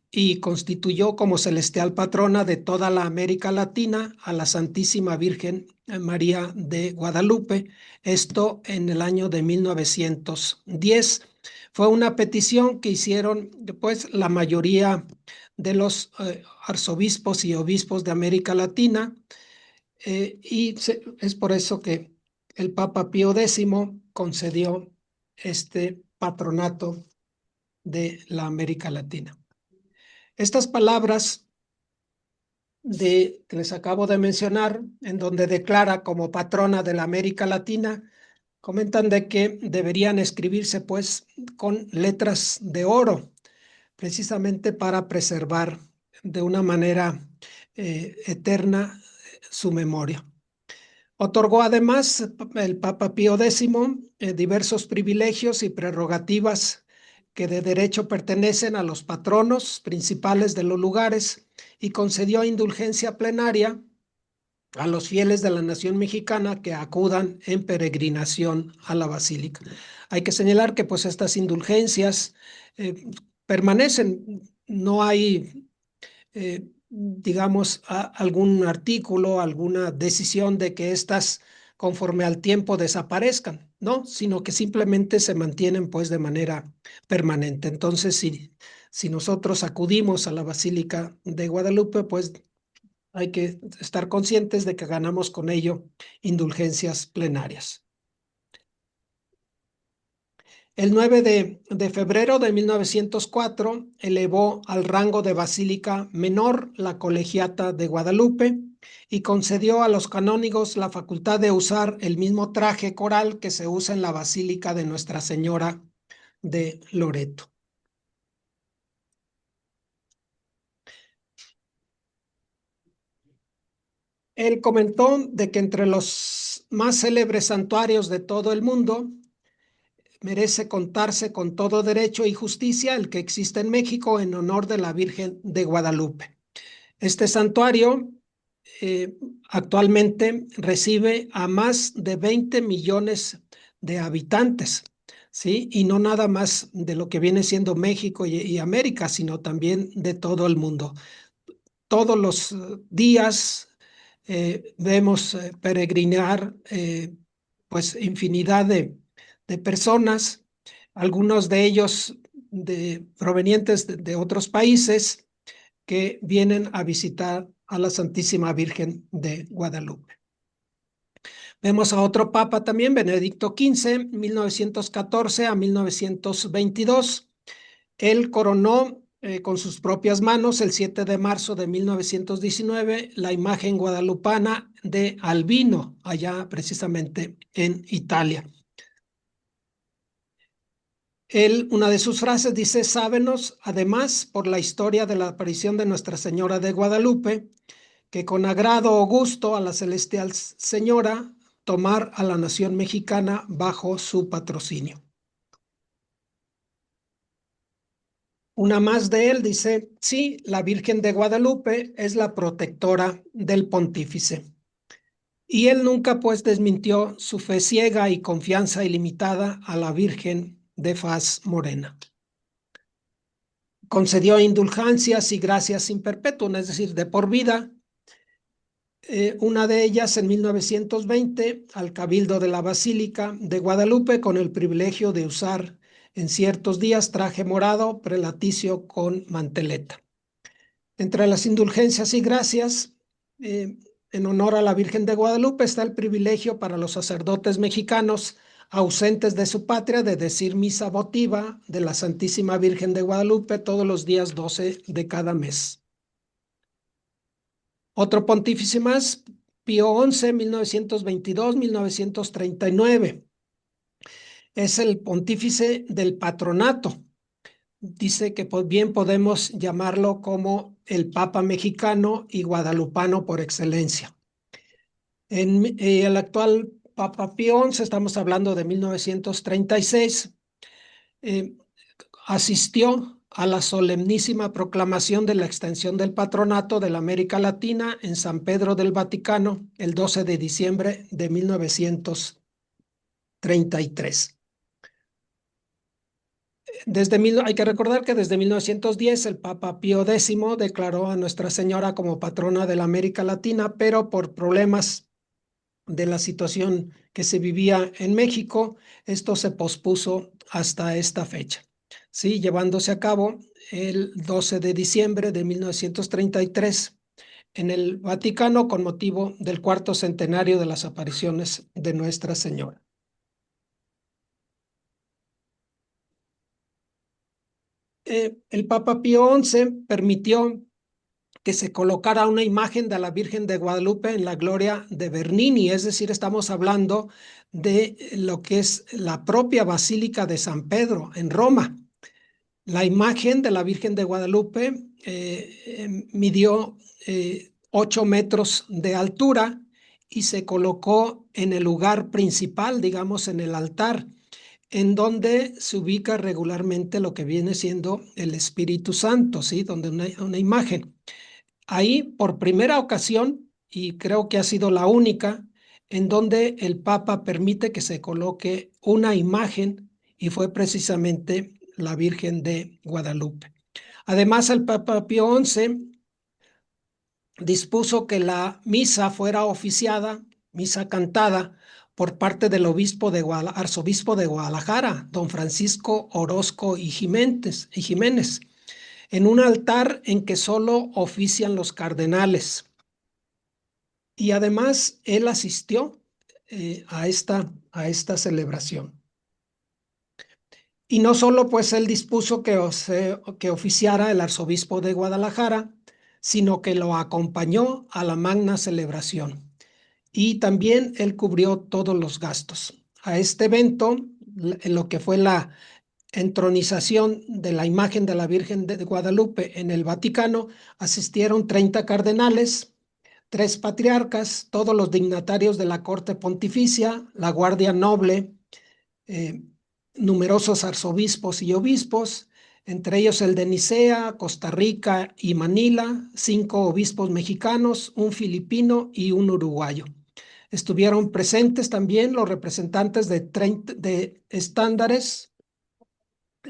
y constituyó como celestial patrona de toda la América Latina a la Santísima Virgen María de Guadalupe, esto en el año de 1910. Fue una petición que hicieron después la mayoría de los arzobispos y obispos de América Latina, es por eso que el Papa Pío X concedió este patronato de la América Latina. Estas palabras que les acabo de mencionar, en donde declara como patrona de la América Latina, comentan de que deberían escribirse pues con letras de oro, precisamente para preservar de una manera eterna su memoria. Otorgó además el Papa Pío X diversos privilegios y prerrogativas que de derecho pertenecen a los patronos principales de los lugares y concedió indulgencia plenaria a los fieles de la nación mexicana que acudan en peregrinación a la basílica. Hay que señalar que pues estas indulgencias permanecen. No hay, digamos, algún artículo, alguna decisión de que éstas conforme al tiempo desaparezcan, ¿no? Sino que simplemente se mantienen pues de manera permanente. Entonces, si nosotros acudimos a la Basílica de Guadalupe, pues hay que estar conscientes de que ganamos con ello indulgencias plenarias. El 9 de febrero de 1904 elevó al rango de basílica menor la Colegiata de Guadalupe y concedió a los canónigos la facultad de usar el mismo traje coral que se usa en la Basílica de Nuestra Señora de Loreto. Él comentó de que entre los más célebres santuarios de todo el mundo merece contarse con todo derecho y justicia el que existe en México en honor de la Virgen de Guadalupe. Este santuario eh, actualmente recibe a más de 20 millones de habitantes, ¿sí? Y no nada más de lo que viene siendo México y América, sino también de todo el mundo. Todos los días vemos peregrinar pues infinidad de personas, algunos de ellos provenientes de otros países que vienen a visitar a la Santísima Virgen de Guadalupe. Vemos a otro papa también, Benedicto XV, 1914 a 1922. Él coronó con sus propias manos el 7 de marzo de 1919 la imagen guadalupana de Albino, allá precisamente en Italia. Él, una de sus frases dice: sábenos, además, por la historia de la aparición de Nuestra Señora de Guadalupe, que con agrado o gusto a la celestial señora tomar a la nación mexicana bajo su patrocinio. Una más de él dice: sí, la Virgen de Guadalupe es la protectora del pontífice. Y él nunca pues desmintió su fe ciega y confianza ilimitada a la Virgen de faz morena. Concedió indulgencias y gracias sin perpetuum, es decir, de por vida. Una de ellas en 1920 al Cabildo de la Basílica de Guadalupe con el privilegio de usar en ciertos días traje morado prelaticio con manteleta. Entre las indulgencias y gracias, en honor a la Virgen de Guadalupe, está el privilegio para los sacerdotes mexicanos ausentes de su patria de decir misa votiva de la Santísima Virgen de Guadalupe todos los días 12 de cada mes. Otro pontífice más, Pío XI, 1922-1939. Es el pontífice del patronato. Dice que bien podemos llamarlo como el Papa mexicano y guadalupano por excelencia. El actual Papa Pío XI, estamos hablando de 1936, asistió a la solemnísima proclamación de la extensión del patronato de la América Latina en San Pedro del Vaticano el 12 de diciembre de 1933. Hay que recordar que desde 1910 el Papa Pío X declaró a Nuestra Señora como patrona de la América Latina, pero por problemas de la situación que se vivía en México, esto se pospuso hasta esta fecha, ¿sí? Llevándose a cabo el 12 de diciembre de 1933 en el Vaticano con motivo del cuarto centenario de las apariciones de Nuestra Señora. El Papa Pío XI permitió que se colocara una imagen de la Virgen de Guadalupe en la Gloria de Bernini, es decir, estamos hablando de lo que es la propia Basílica de San Pedro en Roma. La imagen de la Virgen de Guadalupe midió 8 metros de altura y se colocó en el lugar principal, digamos, en el altar, en donde se ubica regularmente lo que viene siendo el Espíritu Santo, ¿sí? Donde una imagen. Ahí, por primera ocasión, y creo que ha sido la única, en donde el Papa permite que se coloque una imagen, y fue precisamente la Virgen de Guadalupe. Además, el Papa Pío XI dispuso que la misa fuera oficiada, misa cantada, por parte del arzobispo de Guadalajara, don Francisco Orozco y Jiménez, en un altar en que solo ofician los cardenales. Y además él asistió a esta celebración. Y no solo pues él dispuso que oficiara el arzobispo de Guadalajara, sino que lo acompañó a la magna celebración. Y también él cubrió todos los gastos. A este evento, en lo que fue la entronización de la imagen de la Virgen de Guadalupe en el Vaticano, asistieron 30 cardenales, 3 patriarcas, todos los dignatarios de la corte pontificia, la guardia noble, eh, numerosos arzobispos y obispos, entre ellos el de Nicea, Costa Rica y Manila, 5 obispos mexicanos, un filipino y un uruguayo. Estuvieron presentes también los representantes de estándares,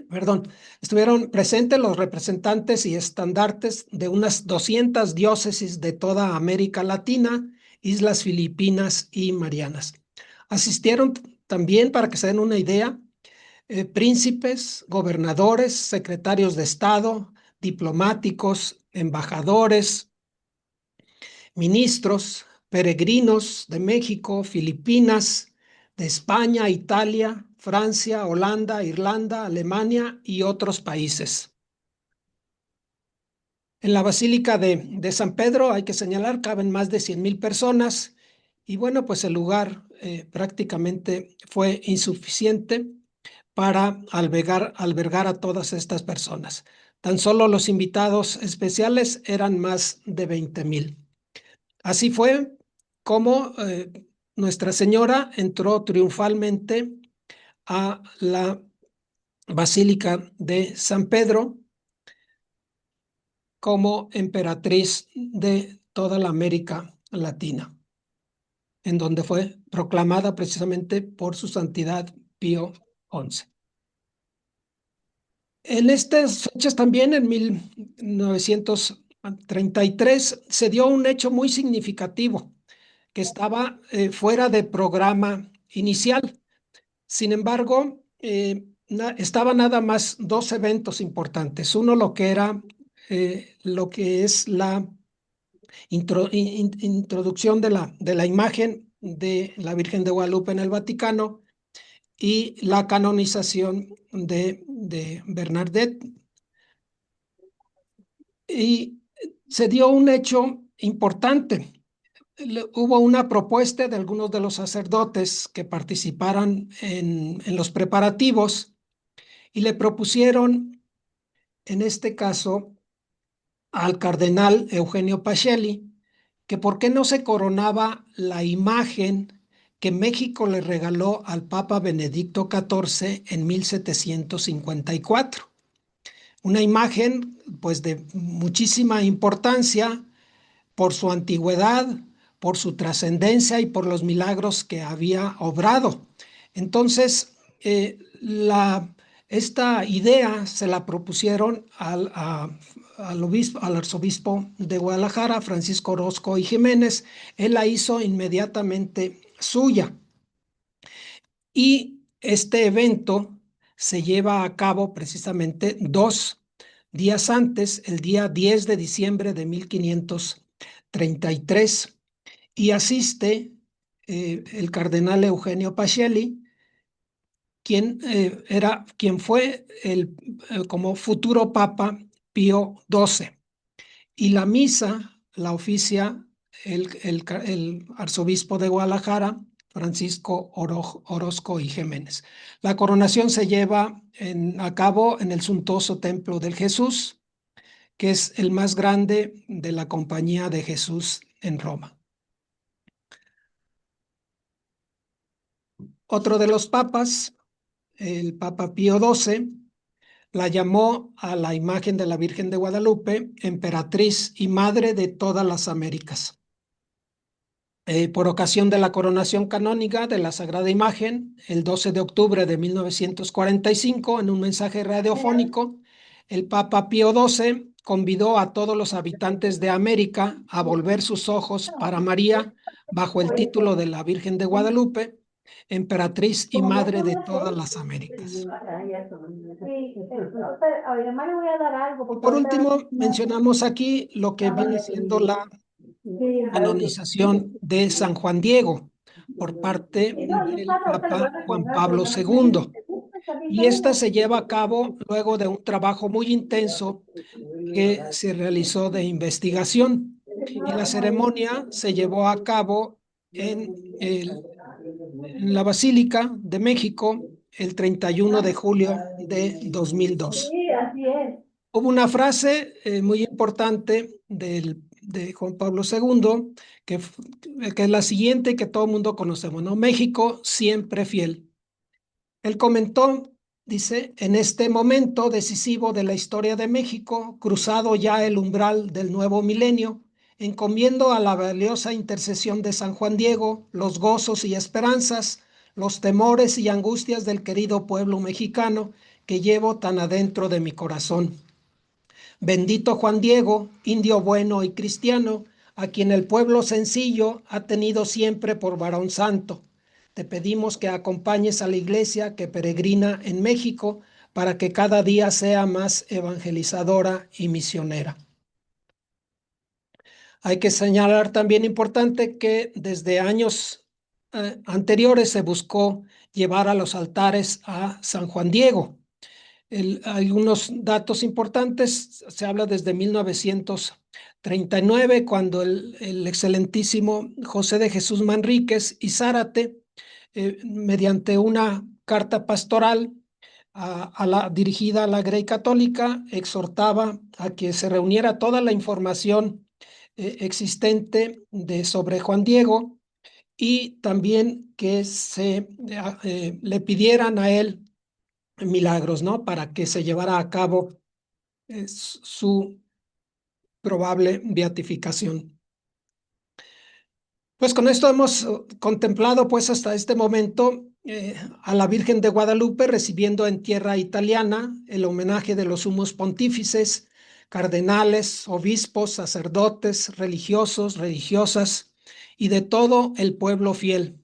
perdón, estuvieron presentes los representantes y estandartes de unas 200 diócesis de toda América Latina, Islas Filipinas y Marianas. Asistieron también, para que se den una idea, príncipes, gobernadores, secretarios de Estado, diplomáticos, embajadores, ministros, peregrinos de México, Filipinas, de España, Italia, Francia, Holanda, Irlanda, Alemania y otros países. En la Basílica de San Pedro, hay que señalar, caben más de 100,000 personas y bueno, pues el lugar prácticamente fue insuficiente para albergar a todas estas personas. Tan solo los invitados especiales eran más de 20,000. Así fue como Nuestra Señora entró triunfalmente a la Basílica de San Pedro como emperatriz de toda la América Latina, en donde fue proclamada precisamente por su santidad Pío XI. En estas fechas también, en 1933, se dio un hecho muy significativo que estaba fuera de programa inicial. Sin embargo, estaba nada más 2 eventos importantes. Uno, lo que es la introducción de la imagen de la Virgen de Guadalupe en el Vaticano y la canonización de Bernadette. Y se dio un hecho importante. Hubo una propuesta de algunos de los sacerdotes que participaran en los preparativos y le propusieron, en este caso, al cardenal Eugenio Pacelli, que por qué no se coronaba la imagen que México le regaló al Papa Benedicto XIV en 1754. Una imagen, pues, de muchísima importancia por su antigüedad, por su trascendencia y por los milagros que había obrado. Entonces, esta idea se la propusieron al arzobispo de Guadalajara, Francisco Orozco y Jiménez. Él la hizo inmediatamente suya. Y este evento se lleva a cabo precisamente 2 días antes, el día 10 de diciembre de 1533, y asiste el cardenal Eugenio Pacelli, quien fue como futuro Papa Pío XII. Y la misa la oficia el arzobispo de Guadalajara, Francisco Orozco y Jiménez. La coronación se lleva a cabo en el suntuoso Templo del Jesús, que es el más grande de la Compañía de Jesús en Roma. Otro de los papas, el Papa Pío XII, la llamó a la imagen de la Virgen de Guadalupe emperatriz y madre de todas las Américas. por ocasión de la coronación canónica de la Sagrada Imagen, el 12 de octubre de 1945, en un mensaje radiofónico, el Papa Pío XII convidó a todos los habitantes de América a volver sus ojos para María bajo el título de la Virgen de Guadalupe, emperatriz y madre de todas las Américas. Además le voy a dar algo, Y porque por ahorita último, mencionamos aquí lo que viene siendo la canonización de San Juan Diego por parte no, yo del para ahorita le voy Papa a Juan recordar, pero Pablo nada más II. me gusta esa Y esta linda. se lleva a cabo luego de un trabajo muy intenso que se realizó de investigación. Y la ceremonia se llevó a cabo en la Basílica de México el 31 de julio de 2002. Sí, así es. Hubo una frase muy importante de Juan Pablo II que es la siguiente que todo el mundo conocemos, ¿no? México siempre fiel. Él comentó, dice, en este momento decisivo de la historia de México, cruzado ya el umbral del nuevo milenio, encomiendo a la valiosa intercesión de San Juan Diego los gozos y esperanzas, los temores y angustias del querido pueblo mexicano que llevo tan adentro de mi corazón. Bendito Juan Diego, indio bueno y cristiano, a quien el pueblo sencillo ha tenido siempre por varón santo. Te pedimos que acompañes a la iglesia que peregrina en México para que cada día sea más evangelizadora y misionera. Hay que señalar también importante que desde años anteriores se buscó llevar a los altares a San Juan Diego. Algunos datos importantes, se habla desde 1939, cuando el excelentísimo José de Jesús Manríquez y Zárate, mediante una carta pastoral dirigida a la Grey Católica, exhortaba a que se reuniera toda la información existente sobre Juan Diego y también que le pidieran a él milagros, ¿no? Para que se llevara a cabo su probable beatificación. Pues con esto hemos contemplado pues hasta este momento a la Virgen de Guadalupe recibiendo en tierra italiana el homenaje de los sumos pontífices, cardenales, obispos, sacerdotes, religiosos, religiosas y de todo el pueblo fiel.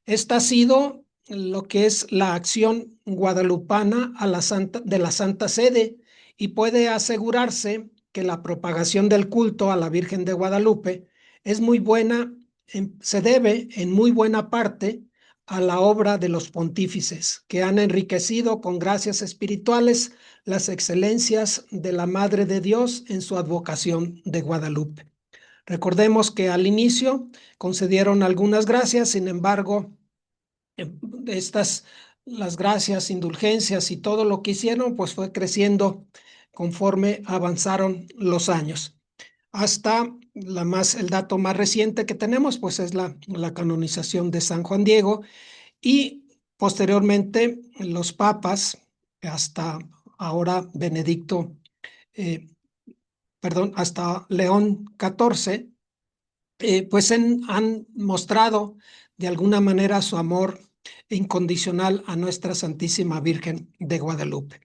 Esta ha sido lo que es la acción guadalupana de la Santa Sede y puede asegurarse que la propagación del culto a la Virgen de Guadalupe es muy buena, se debe en muy buena parte a la obra de los pontífices, que han enriquecido con gracias espirituales las excelencias de la Madre de Dios en su advocación de Guadalupe. Recordemos que al inicio concedieron algunas gracias, sin embargo, estas, las gracias, indulgencias y todo lo que hicieron, pues fue creciendo conforme avanzaron los años. Hasta el dato más reciente que tenemos, pues es la canonización de San Juan Diego y posteriormente los papas, hasta ahora eh, hasta León XIV, pues han mostrado de alguna manera su amor incondicional a nuestra Santísima Virgen de Guadalupe.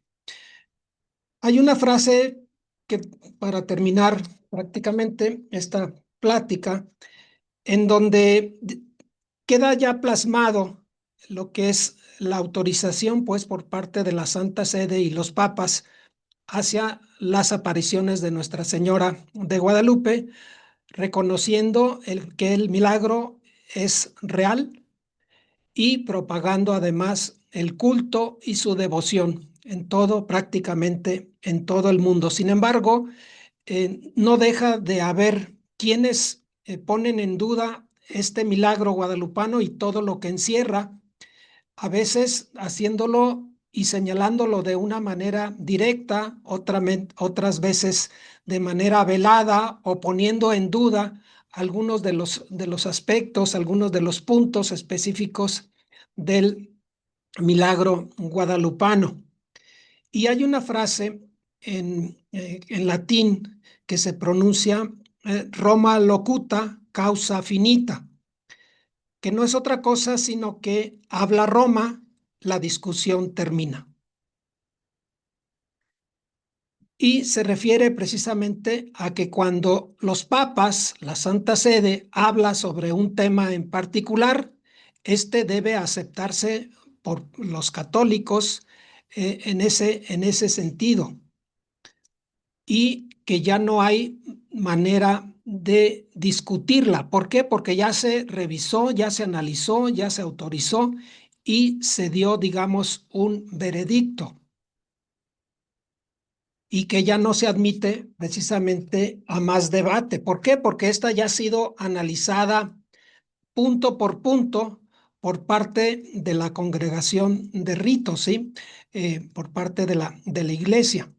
Hay una frase que, para terminar prácticamente esta plática, en donde queda ya plasmado lo que es la autorización, pues, por parte de la Santa Sede y los papas hacia las apariciones de Nuestra Señora de Guadalupe, reconociendo que el milagro es real y propagando además el culto y su devoción en todo, prácticamente en todo el mundo. Sin embargo, no deja de haber quienes ponen en duda este milagro guadalupano y todo lo que encierra, a veces haciéndolo y señalándolo de una manera directa, otras veces de manera velada o poniendo en duda algunos de los aspectos, algunos de los puntos específicos del milagro guadalupano. Y hay una frase en latín que se pronuncia Roma locuta causa finita, que no es otra cosa sino que habla Roma, la discusión termina. Y se refiere precisamente a que cuando los papas, la Santa Sede, habla sobre un tema en particular, este debe aceptarse por los católicos en ese sentido, y que ya no hay manera de discutirla. ¿Por qué? Porque ya se revisó, ya se analizó, ya se autorizó y se dio, digamos, un veredicto, y que ya no se admite precisamente a más debate. ¿Por qué? Porque esta ya ha sido analizada punto por punto por parte de la congregación de ritos, ¿sí? Por parte de la iglesia.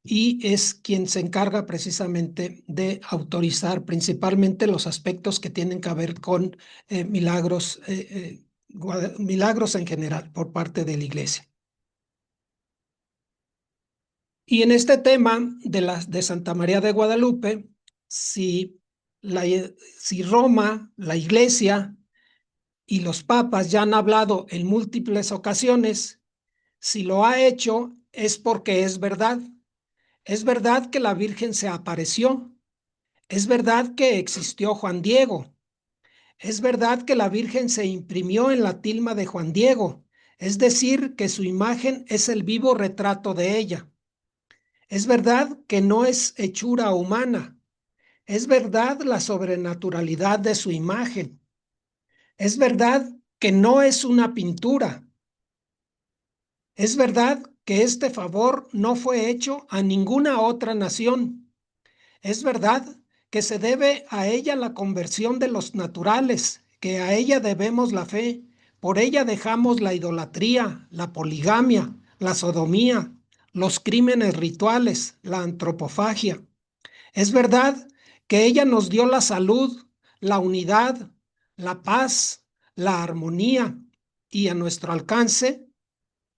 Y es quien se encarga precisamente de autorizar principalmente los aspectos que tienen que ver con milagros en general por parte de la iglesia. Y en este tema de Santa María de Guadalupe, si, si Roma, la iglesia y los papas ya han hablado en múltiples ocasiones, si lo ha hecho es porque es verdad. Es verdad que la Virgen se apareció. Es verdad que existió Juan Diego. Es verdad que la Virgen se imprimió en la tilma de Juan Diego. Es decir, que su imagen es el vivo retrato de ella. Es verdad que no es hechura humana. Es verdad la sobrenaturalidad de su imagen. Es verdad que no es una pintura. Es verdad que este favor no fue hecho a ninguna otra nación. Es verdad que se debe a ella la conversión de los naturales, que a ella debemos la fe. Por ella dejamos la idolatría, la poligamia, la sodomía, los crímenes rituales, la antropofagia. Es verdad que ella nos dio la salud, la unidad, la paz, la armonía y a nuestro alcance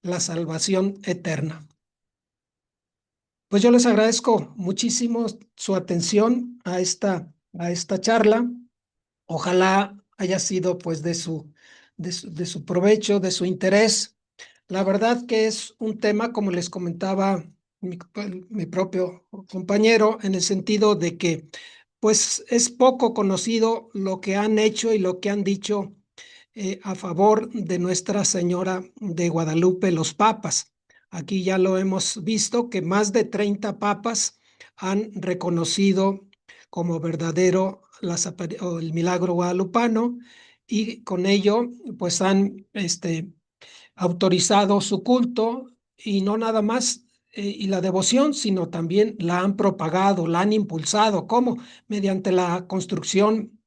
la salvación eterna. Pues yo les agradezco muchísimo su atención a esta charla. Ojalá haya sido pues de su provecho, de su interés. La verdad que es un tema, como les comentaba mi propio compañero, en el sentido de que pues es poco conocido lo que han hecho y lo que han dicho a favor de Nuestra Señora de Guadalupe, los papas. Aquí ya lo hemos visto que más de 30 papas han reconocido como verdadero el milagro guadalupano, y con ello pues han autorizado su culto, y no nada más y la devoción, sino también la han propagado, la han impulsado. ¿Cómo? Mediante la construcción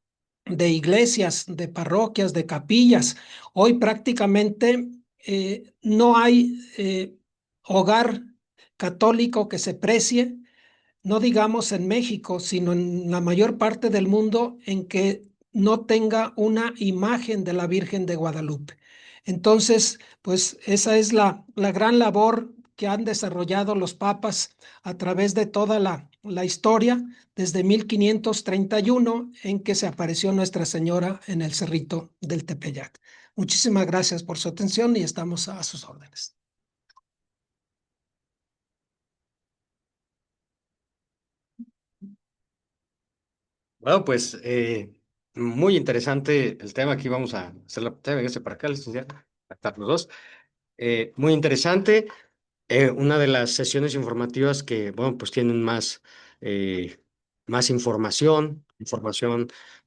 de iglesias, de parroquias, de capillas. Hoy prácticamente no hay hogar católico que se precie, no digamos en México, sino en la mayor parte del mundo, en que no tenga una imagen de la Virgen de Guadalupe. Entonces, pues esa es la gran labor que han desarrollado los papas a través de toda la historia, desde 1531, en que se apareció Nuestra Señora en el Cerrito del Tepeyac. Muchísimas gracias por su atención y estamos a sus órdenes. Bueno, pues muy interesante el tema. Aquí vamos a hacer la pantalla. Véngase para acá, licenciado. A estar los dos. Muy interesante. Una de las sesiones informativas que, bueno, pues tienen más información,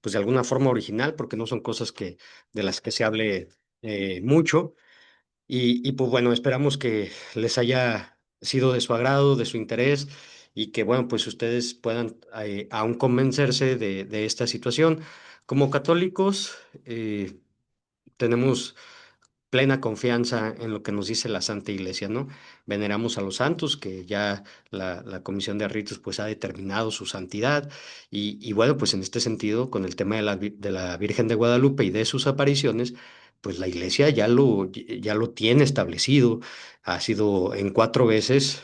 pues de alguna forma original, porque no son cosas de las que se hable mucho. Y pues bueno, esperamos que les haya sido de su agrado, de su interés, y que bueno, pues ustedes puedan aún convencerse de esta situación. Como católicos, tenemos plena confianza en lo que nos dice la Santa Iglesia, ¿no? Veneramos a los santos, que ya la Comisión de Ritos pues ha determinado su santidad, y bueno, pues en este sentido, con el tema de la Virgen de Guadalupe y de sus apariciones, pues la Iglesia ya lo tiene establecido. Ha sido en 4 veces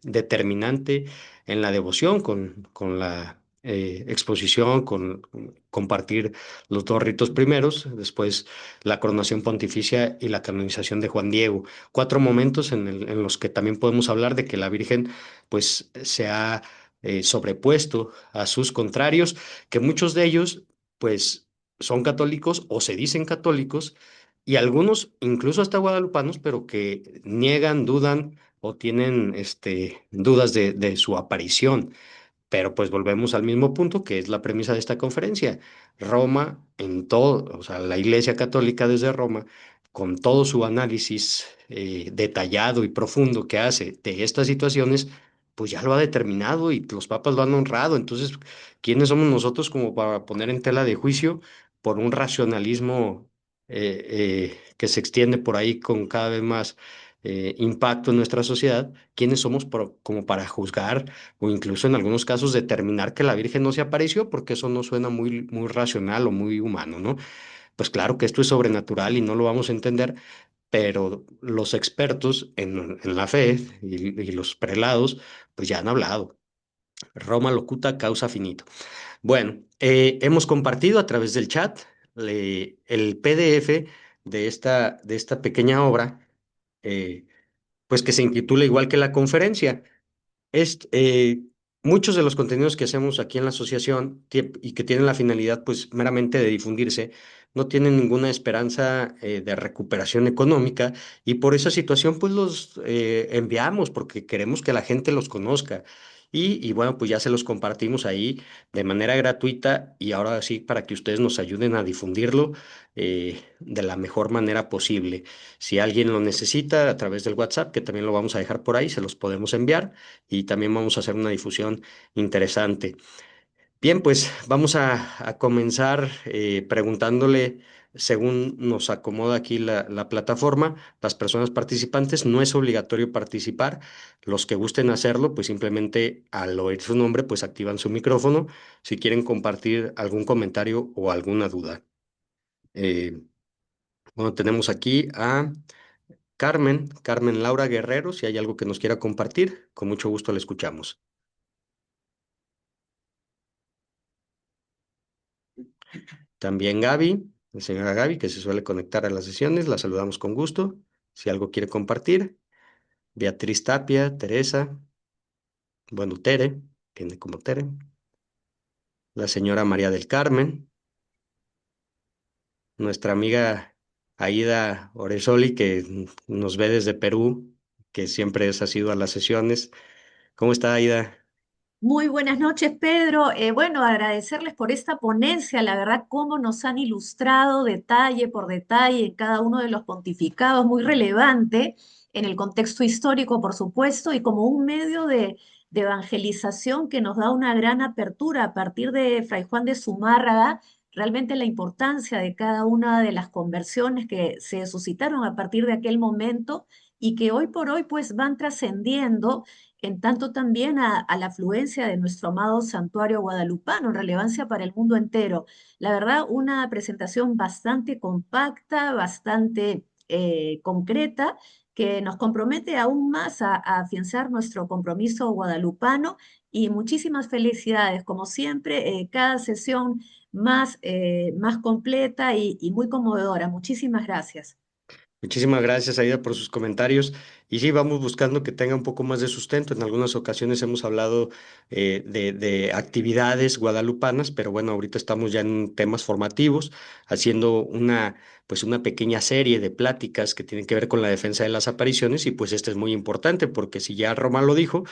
determinante en la devoción con la exposición con compartir los dos ritos primeros, después la coronación pontificia y la canonización de Juan Diego. Cuatro momentos en los que también podemos hablar de que la Virgen pues se ha sobrepuesto a sus contrarios, que muchos de ellos pues son católicos o se dicen católicos y algunos incluso hasta guadalupanos, pero que niegan, dudan o tienen dudas de su aparición. Pero pues volvemos al mismo punto que es la premisa de esta conferencia. Roma, en todo, o sea, la Iglesia Católica desde Roma, con todo su análisis detallado y profundo que hace de estas situaciones, pues ya lo ha determinado y los papas lo han honrado. Entonces, ¿quiénes somos nosotros como para poner en tela de juicio por un racionalismo que se extiende por ahí con cada vez más impacto en nuestra sociedad? ¿Quiénes somos como para juzgar o incluso en algunos casos determinar que la Virgen no se apareció porque eso no suena muy racional o muy humano, ¿no? Pues claro que esto es sobrenatural y no lo vamos a entender, pero los expertos en la fe y los prelados, pues ya han hablado. Roma locuta causa finito. Bueno, hemos compartido a través del chat el PDF de esta pequeña obra, eh, pues que se intitula igual que la conferencia. Es, muchos de los contenidos que hacemos aquí en la asociación y que tienen la finalidad, pues, meramente de difundirse, no tienen ninguna esperanza de recuperación económica y por esa situación, pues, los enviamos porque queremos que la gente los conozca. Y bueno, pues ya se los compartimos ahí de manera gratuita y ahora sí para que ustedes nos ayuden a difundirlo de la mejor manera posible. Si alguien lo necesita a través del WhatsApp, que también lo vamos a dejar por ahí, se los podemos enviar y también vamos a hacer una difusión interesante. Bien, pues vamos a comenzar preguntándole, según nos acomoda aquí la plataforma, las personas participantes, no es obligatorio participar. Los que gusten hacerlo, pues simplemente al oír su nombre, pues activan su micrófono si quieren compartir algún comentario o alguna duda. Eh, bueno, tenemos aquí a Carmen Laura Guerrero, si hay algo que nos quiera compartir, con mucho gusto le escuchamos. También Gaby, la señora Gaby, que se suele conectar a las sesiones, la saludamos con gusto. Si algo quiere compartir. Beatriz Tapia, Teresa, bueno, Tere, viene como Tere. La señora María del Carmen, nuestra amiga Aida Oresoli, que nos ve desde Perú, que siempre ha sido a las sesiones. ¿Cómo está, Aida? Muy buenas noches, Pedro. Bueno, agradecerles por esta ponencia, la verdad, cómo nos han ilustrado detalle por detalle en cada uno de los pontificados, muy relevante en el contexto histórico, por supuesto, y como un medio de evangelización que nos da una gran apertura a partir de Fray Juan de Zumárraga, realmente la importancia de cada una de las conversiones que se suscitaron a partir de aquel momento y que hoy por hoy pues van trascendiendo en tanto también a la afluencia de nuestro amado santuario guadalupano, en relevancia para el mundo entero. La verdad, una presentación bastante compacta, bastante concreta, que nos compromete aún más a afianzar nuestro compromiso guadalupano y muchísimas felicidades, como siempre, cada sesión más completa y muy conmovedora. Muchísimas gracias. Muchísimas gracias, Aida, por sus comentarios. Y sí, vamos buscando que tenga un poco más de sustento. En algunas ocasiones hemos hablado de actividades guadalupanas, pero bueno, ahorita estamos ya en temas formativos, haciendo pues una pequeña serie de pláticas que tienen que ver con la defensa de las apariciones. Y pues este es muy importante, porque si ya Roma lo dijo,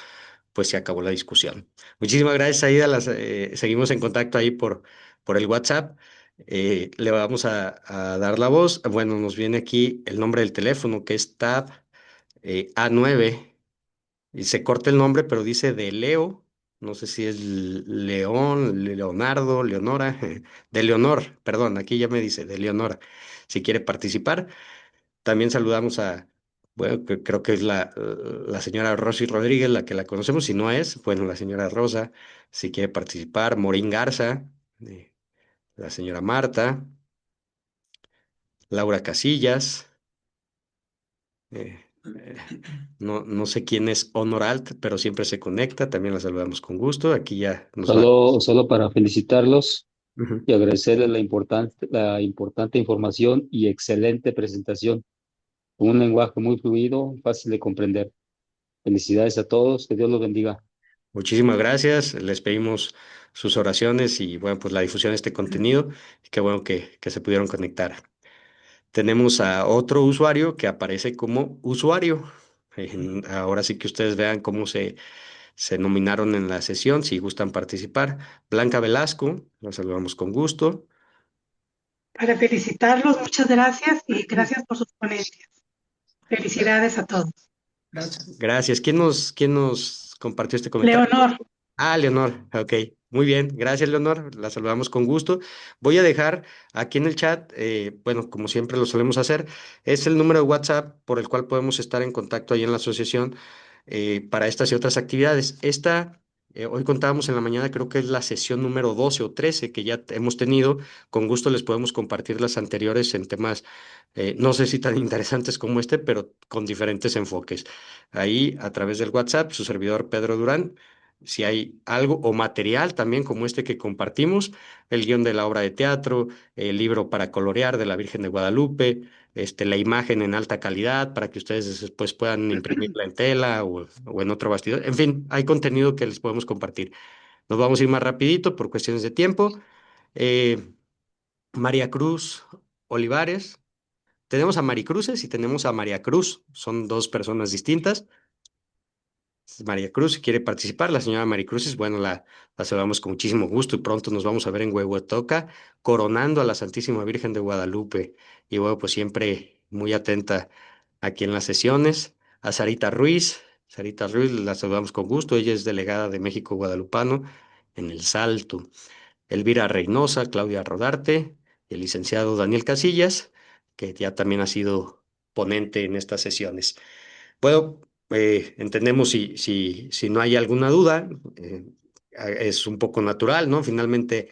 pues se acabó la discusión. Muchísimas gracias, Aida. Seguimos en contacto ahí por el WhatsApp. Le vamos a dar la voz. Bueno, nos viene aquí el nombre del teléfono, que es Tab A9. Y se corta el nombre, pero dice de Leo. No sé si es León, Leonardo, Leonora. De Leonor, perdón, aquí ya me dice de Leonora. Si quiere participar. También saludamos bueno, creo que es la señora Rosy Rodríguez, la que la conocemos. Si no es, bueno, la señora Rosa, si quiere participar. Morín Garza, la señora Marta, Laura Casillas, eh, no sé quién es Honoralt, pero siempre se conecta, también la saludamos con gusto. Aquí ya nos va. Solo para felicitarlos Ujú. y agradecerles la importante información y excelente presentación, con un lenguaje muy fluido, fácil de comprender. Felicidades a todos, que Dios los bendiga. Muchísimas gracias, les pedimos sus oraciones y bueno, pues la difusión de este contenido. Y qué bueno que se pudieron conectar. Tenemos a otro usuario que aparece como usuario. Ahora sí que ustedes vean cómo se nominaron en la sesión, si gustan participar. Blanca Velasco, la saludamos con gusto. Para felicitarlos, muchas gracias y gracias por sus ponencias. Felicidades a todos. Gracias. Gracias. ¿Quién nos compartió este comentario? Leonor, Ah, Leonor, ok. Muy bien, gracias Leonor, la saludamos con gusto. Voy a dejar aquí en el chat, bueno, como siempre lo solemos hacer, es el número de WhatsApp por el cual podemos estar en contacto ahí en la asociación para estas y otras actividades. Hoy contábamos en la mañana, creo que es la sesión número 12 o 13 que ya hemos tenido. Con gusto les podemos compartir las anteriores en temas, no sé si tan interesantes como este, pero con diferentes enfoques. Ahí, a través del WhatsApp, su servidor Pedro Durán. Si hay algo o material también como este que compartimos, el guión de la obra de teatro, el libro para colorear de la Virgen de Guadalupe, la imagen en alta calidad para que ustedes después puedan imprimirla en tela o en otro bastidor. En fin, hay contenido que les podemos compartir. Nos vamos a ir más rapidito por cuestiones de tiempo. Eh, María Cruz Olivares. Tenemos a Maricruces y tenemos a María Cruz. Son dos personas distintas. María Cruz, si quiere participar, la señora Maricruz es, bueno, la saludamos con muchísimo gusto y pronto nos vamos a ver en Huehuetoca, coronando a la Santísima Virgen de Guadalupe. Y bueno, pues siempre muy atenta aquí en las sesiones. A Sarita Ruiz la saludamos con gusto, ella es delegada de México Guadalupano en El Salto. Elvira Reynosa, Claudia Rodarte, el licenciado Daniel Casillas, que ya también ha sido ponente en estas sesiones. Bueno, entendemos si no hay alguna duda, es un poco natural, ¿no? Finalmente,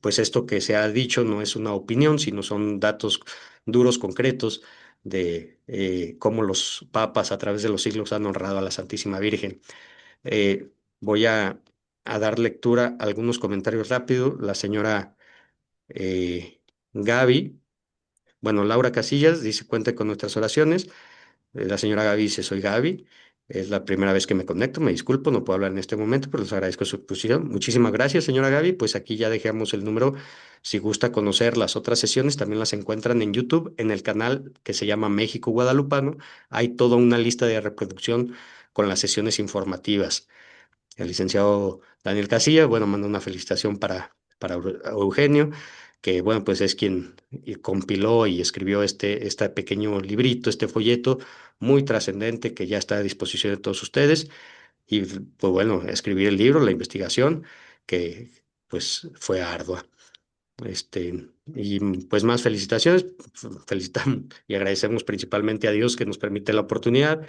pues esto que se ha dicho no es una opinión, sino son datos duros, concretos, de cómo los papas a través de los siglos han honrado a la Santísima Virgen. Voy a dar lectura a algunos comentarios rápidos. La señora Gaby, bueno, Laura Casillas dice, cuenta con nuestras oraciones. La señora Gaby dice, soy Gaby. Es la primera vez que me conecto, me disculpo, no puedo hablar en este momento, pero les agradezco su exposición. Muchísimas gracias, señora Gaby. Pues aquí ya dejamos el número. Si gusta conocer las otras sesiones, también las encuentran en YouTube, en el canal que se llama México Guadalupano. Hay toda una lista de reproducción con las sesiones informativas. El licenciado Daniel Casilla, bueno, manda una felicitación para Eugenio, que bueno, pues es quien compiló y escribió este pequeño librito, este folleto muy trascendente que ya está a disposición de todos ustedes. Y pues bueno, escribir el libro, la investigación, que pues fue ardua. Y pues más felicitaciones, felicitamos y agradecemos principalmente a Dios que nos permite la oportunidad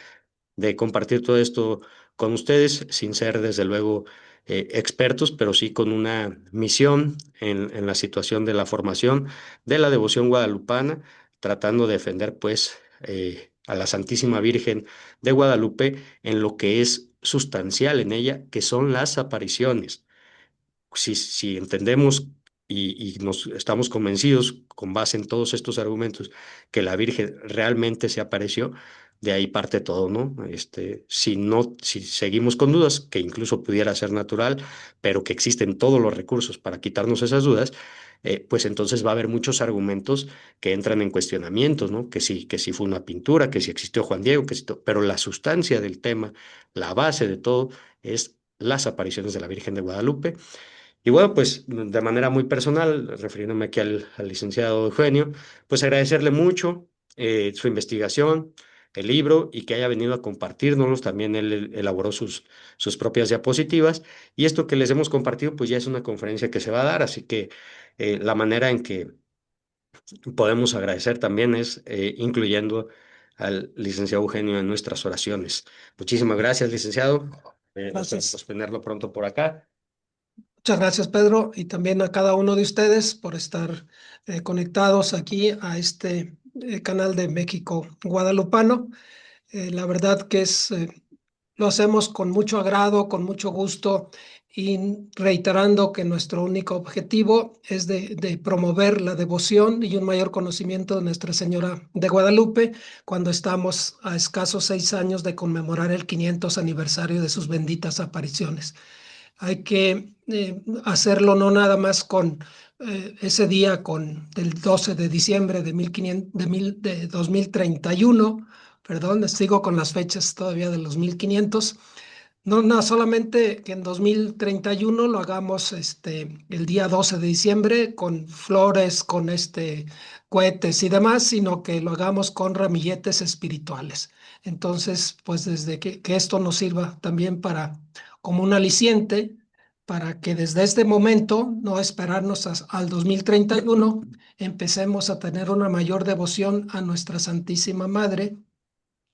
de compartir todo esto con ustedes, sin ser desde luego expertos, pero sí con una misión en la situación de la formación de la devoción guadalupana, tratando de defender pues a la Santísima Virgen de Guadalupe en lo que es sustancial en ella, que son las apariciones. Si entendemos y nos estamos convencidos con base en todos estos argumentos que la Virgen realmente se apareció, de ahí parte todo, ¿no? Si seguimos con dudas, que incluso pudiera ser natural, pero que existen todos los recursos para quitarnos esas dudas, pues entonces va a haber muchos argumentos que entran en cuestionamientos, ¿no? Que si fue una pintura, que si existió Juan Diego, pero la sustancia del tema, la base de todo, es las apariciones de la Virgen de Guadalupe. Y bueno, pues de manera muy personal, refiriéndome aquí al licenciado Eugenio, pues agradecerle mucho su investigación, el libro y que haya venido a compartirnos. También él elaboró sus propias diapositivas y esto que les hemos compartido, pues ya es una conferencia que se va a dar, así que la manera en que podemos agradecer también es incluyendo al licenciado Eugenio en nuestras oraciones. Muchísimas gracias, licenciado. Gracias. Esperamos tenerlo pronto por acá. Muchas gracias, Pedro, y también a cada uno de ustedes por estar conectados aquí a este canal de México Guadalupano. La verdad que lo hacemos con mucho agrado, con mucho gusto y reiterando que nuestro único objetivo es de promover la devoción y un mayor conocimiento de Nuestra Señora de Guadalupe cuando estamos a escasos 6 años de conmemorar el 500 aniversario de sus benditas apariciones. Hay que hacerlo no nada más con ese día, con el 12 de diciembre de, 1500, de 2031, perdón, sigo con las fechas todavía de los 1500. No, no, solamente que en 2031 lo hagamos el día 12 de diciembre con flores, con cohetes y demás, sino que lo hagamos con ramilletes espirituales. Entonces, pues desde que esto nos sirva también como un aliciente para que desde este momento, no esperarnos al 2031, empecemos a tener una mayor devoción a nuestra Santísima Madre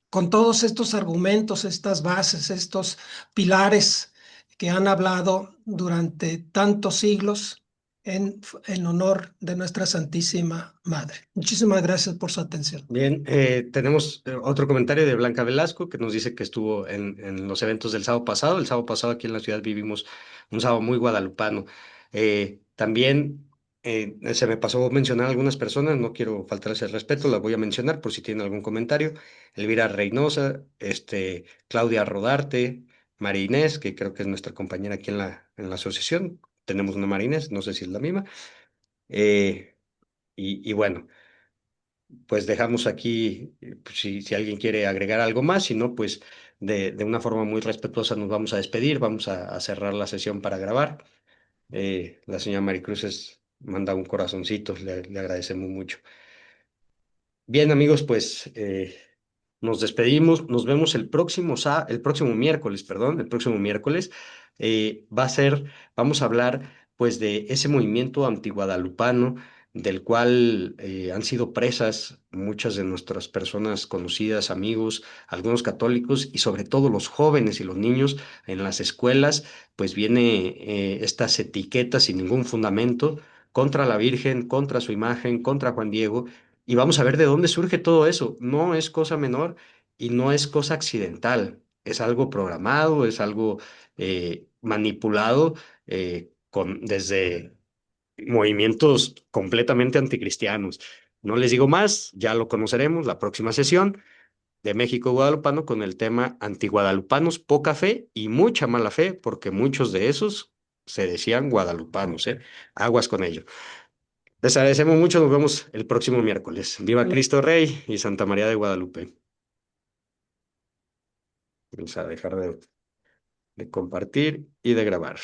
con todos estos argumentos, estas bases, estos pilares que han hablado durante tantos siglos en honor de nuestra Santísima Madre. Muchísimas gracias por su atención. Bien, tenemos otro comentario de Blanca Velasco que nos dice que estuvo en los eventos del sábado pasado. El sábado pasado aquí en la ciudad vivimos un sábado muy guadalupano. También se me pasó mencionar a algunas personas, no quiero faltarles el respeto, las voy a mencionar por si tienen algún comentario. Elvira Reynosa, Claudia Rodarte, María Inés, que creo que es nuestra compañera aquí en la asociación. Tenemos una María Inés, no sé si es la misma. Y bueno, pues dejamos aquí, pues, si alguien quiere agregar algo más, si no, pues de una forma muy respetuosa nos vamos a despedir, vamos a cerrar la sesión para grabar. La señora Maricruz manda un corazoncito, le agradecemos mucho. Bien, amigos, pues nos despedimos, nos vemos el próximo miércoles, perdón, el próximo miércoles. Va a ser, vamos a hablar pues de ese movimiento antiguadalupano del cual han sido presas muchas de nuestras personas conocidas, amigos, algunos católicos y sobre todo los jóvenes y los niños en las escuelas, pues viene estas etiquetas sin ningún fundamento contra la Virgen, contra su imagen, contra Juan Diego. Y vamos a ver de dónde surge todo eso. No es cosa menor y no es cosa accidental. Es algo programado, es algo manipulado desde movimientos completamente anticristianos. No les digo más, ya lo conoceremos la próxima sesión de México Guadalupano con el tema antiguadalupanos, poca fe y mucha mala fe, porque muchos de esos se decían guadalupanos, ¿eh? Aguas con ello. Les agradecemos mucho, nos vemos el próximo miércoles. Viva Cristo Rey y Santa María de Guadalupe. Vamos a dejar de compartir y de grabar.